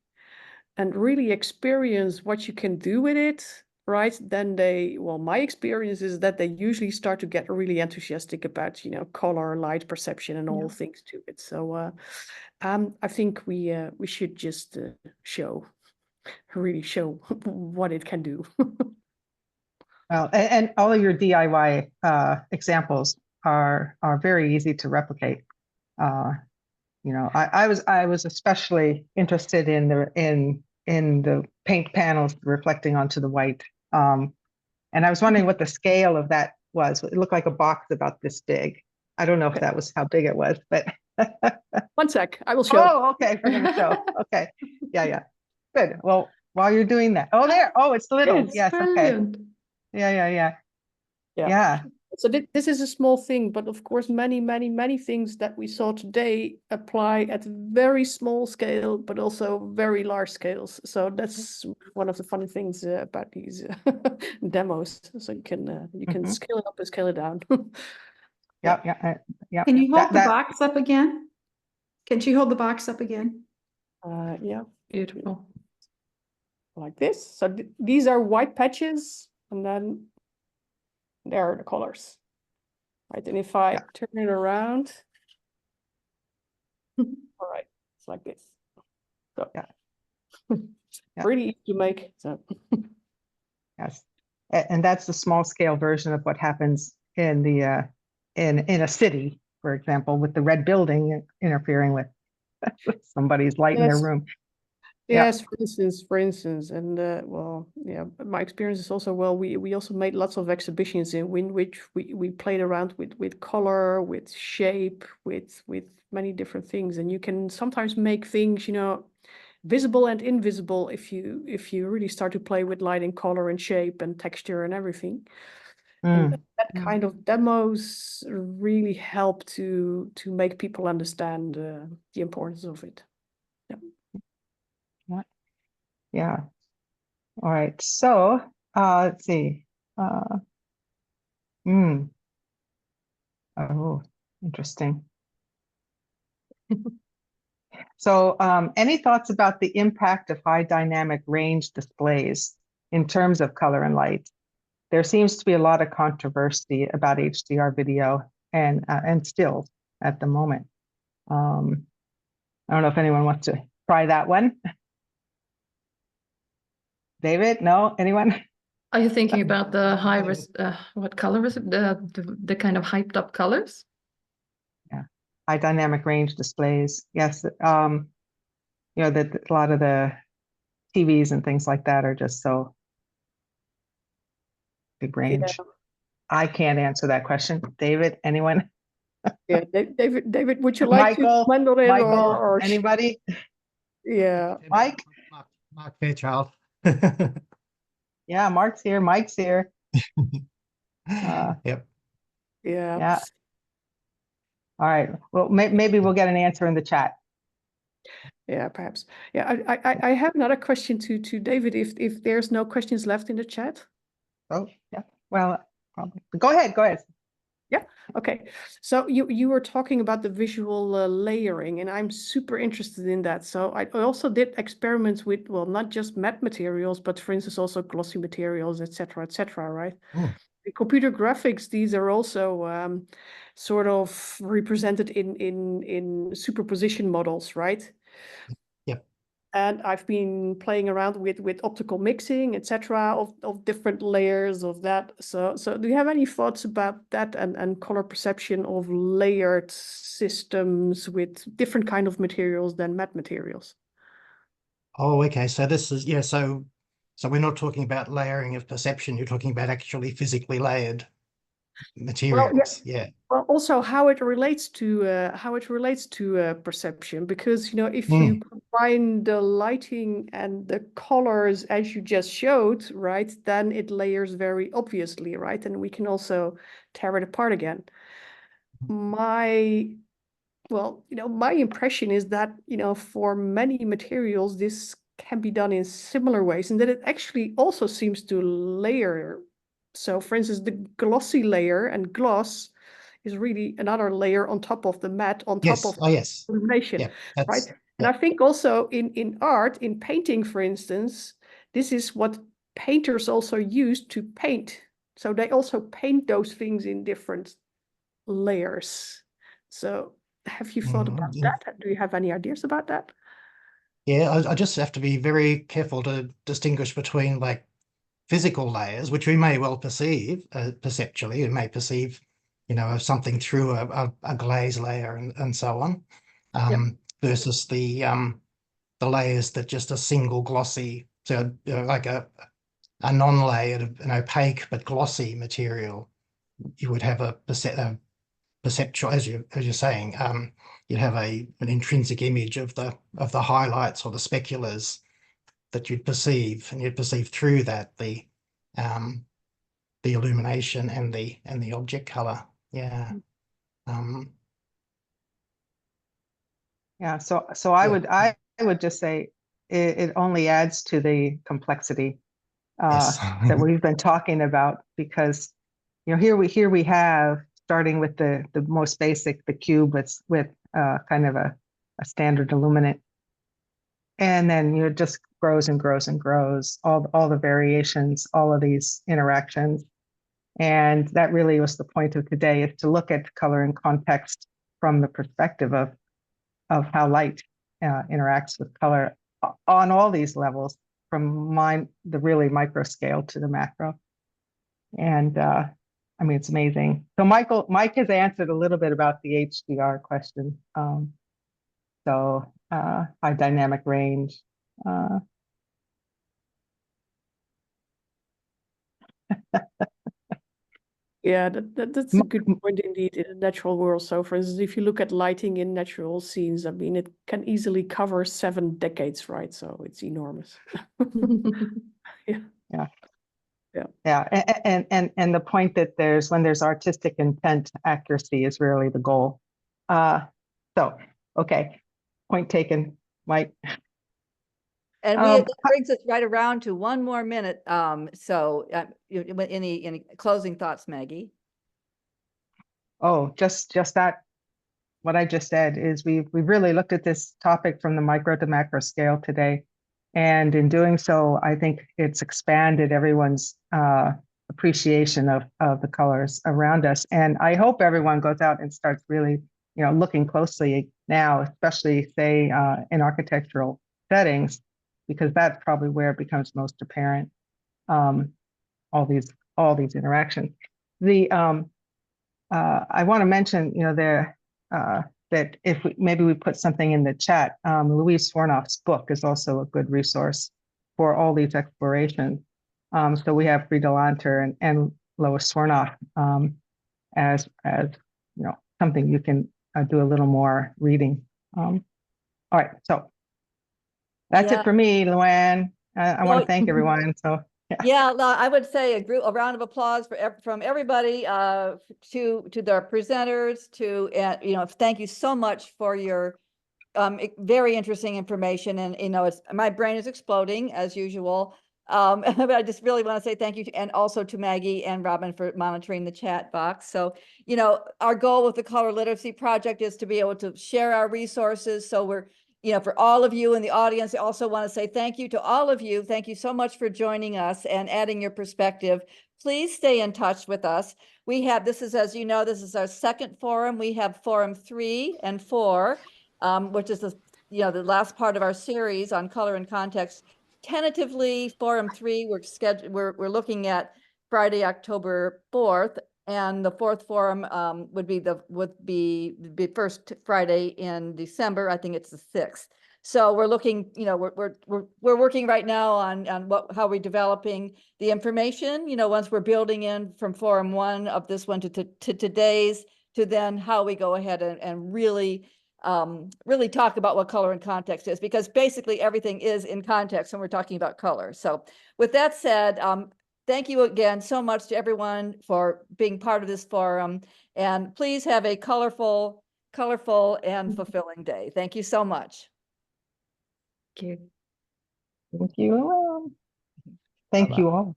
and really experience what you can do with it, right, then well, my experience is that they usually start to get really enthusiastic about, color, light perception, and all things to it. So I think we should just really show what it can do. Well, and all of your DIY examples are very easy to replicate. I was especially interested in the paint panels reflecting onto the white, and I was wondering what the scale of that was. It looked like a box about this big. I don't know if that was how big it was, but. One sec, I will show. Oh, okay, we're gonna show. Okay, yeah, good. Well, while you're doing that, it's little. Yes, brilliant. Okay. Yeah. So this is a small thing, but of course, many things that we saw today apply at very small scale, but also very large scales. So that's one of the funny things about these demos. So you can scale it up and scale it down. Yeah. Can you hold the box up again? Can she hold the box up again? Yeah. Beautiful. Like this. So these are white patches, and then there are the colors, right? And if I turn it around, all right, it's like this. So pretty easy to make. So yes, and that's the small scale version of what happens in the in a city, for example, with the red building interfering with somebody's light in their room. Yes, for instance, and well, yeah, my experience is also, well, we also made lots of exhibitions in which we played around with color, with shape, with many different things, and you can sometimes make things, visible and invisible if you really start to play with light and color and shape and texture and everything. And that kind of demos really help to make people understand the importance of it. Yeah. All right. So let's see. Oh, interesting. So any thoughts about the impact of high dynamic range displays in terms of color and light? There seems to be a lot of controversy about HDR video and stills at the moment. I don't know if anyone wants to try that one. David, no, anyone? Are you thinking about the high res what color is it? The kind of hyped up colors? High dynamic range displays. Yes, you know that a lot of the TVs and things like that are just so big range. I can't answer that question. David, anyone? Yeah, David, would you like Michael, to comment on it Michael, or anybody? yeah. Mike? Mark Fairchild. Yeah, Mark's here. Mike's here. Yep. Yeah. Yeah. All right. Well, maybe we'll get an answer in the chat. Yeah, perhaps. Yeah, I have another question to David if there's no questions left in the chat. Oh, yeah. Well, probably. Go ahead. Go ahead. Okay, so you were talking about the visual layering, and I'm super interested in that. So I also did experiments with, well, not just matte materials, but for instance, also glossy materials, etc., right? Mm. In computer graphics, these are also sort of represented in superposition models, right? Yep. And I've been playing around with optical mixing, etc., of different layers of that. So do you have any thoughts about that and color perception of layered systems with different kind of materials than matte materials? Oh, okay. So this is, yeah, so we're not talking about layering of perception, you're talking about actually physically layered materials. Yeah. Well, also how it relates to perception, because if you combine the lighting and the colors as you just showed, right, then it layers very obviously, right, and we can also tear it apart again. My impression is that for many materials this can be done in similar ways, and that it actually also seems to layer. So, for instance, the glossy layer and gloss is really another layer on top of the matte, on top Yes. of Oh, yes. illumination, Yeah. right? And I think also in art, in painting, for instance, this is what painters also use to paint. So they also paint those things in different layers. So have you thought about that? Do you have any ideas about that? Yeah, I just have to be very careful to distinguish between like physical layers, which we may well perceive perceptually. We may perceive, something through a glaze layer and so on, versus the layers that just a single glossy, so like a non-layered, an opaque but glossy material, you would have a perceptual, as you're saying, you'd have an intrinsic image of the highlights or the speculars that you'd perceive, and you'd perceive through that the illumination and the object color. Yeah. Yeah. So I would just say it only adds to the complexity Yes. that we've been talking about, because here we have, starting with the most basic, the cube with kind of a standard illuminant, and then it just grows and grows and grows, all the variations, all of these interactions. And that really was the point of today, is to look at color in context from the perspective of how light interacts with color on all these levels, from the really micro scale to the macro. And I mean, it's amazing. So Mike has answered a little bit about the HDR question. So high dynamic range. Yeah, that's a good point indeed in the natural world. So, for instance, if you look at lighting in natural scenes, I mean, it can easily cover 7 decades, right? So it's enormous. And the point that when there's artistic intent, accuracy is really the goal. So, okay, point taken, Mike. And that brings us right around to 1 more minute. So any closing thoughts, Maggie? Oh, just that. What I just said is we've really looked at this topic from the micro to macro scale today. And in doing so, I think it's expanded everyone's appreciation of the colors around us. And I hope everyone goes out and starts really, looking closely now, especially say in architectural settings, because that's probably where it becomes most apparent. All these interactions. I want to mention, that if maybe we put something in the chat, Louise Swarnoff's book is also a good resource for all these explorations. So we have Frida Lanter and Lois Swarnoff as something you can do a little more reading. All right, so that's it for me, Luann. I want to thank everyone. So. Yeah, I would say a round of applause from everybody, to the presenters, to thank you so much for your very interesting information. And my brain is exploding as usual. But I just really want to say thank you and also to Maggie and Robin for monitoring the chat box. So our goal with the Color Literacy Project is to be able to share our resources. So we're for all of you in the audience, I also want to say thank you to all of you. Thank you so much for joining us and adding your perspective. Please stay in touch with us. This is, as you know, this is our second forum. We have forum 3 and 4, which is the last part of our series on color and context. Tentatively, forum 3, we're looking at Friday, October 4th. And the fourth forum would be the first Friday in December. I think it's the 6th. So we're looking, we're working right now on how we're developing the information. Once we're building in from forum 1 of this one to today's, to then how we go ahead and really talk about what color and context is, because basically everything is in context when we're talking about color. So with that said, thank you again so much to everyone for being part of this forum, and please have a colorful and fulfilling day. Thank you so much. Thank you. Thank you. Thank you all.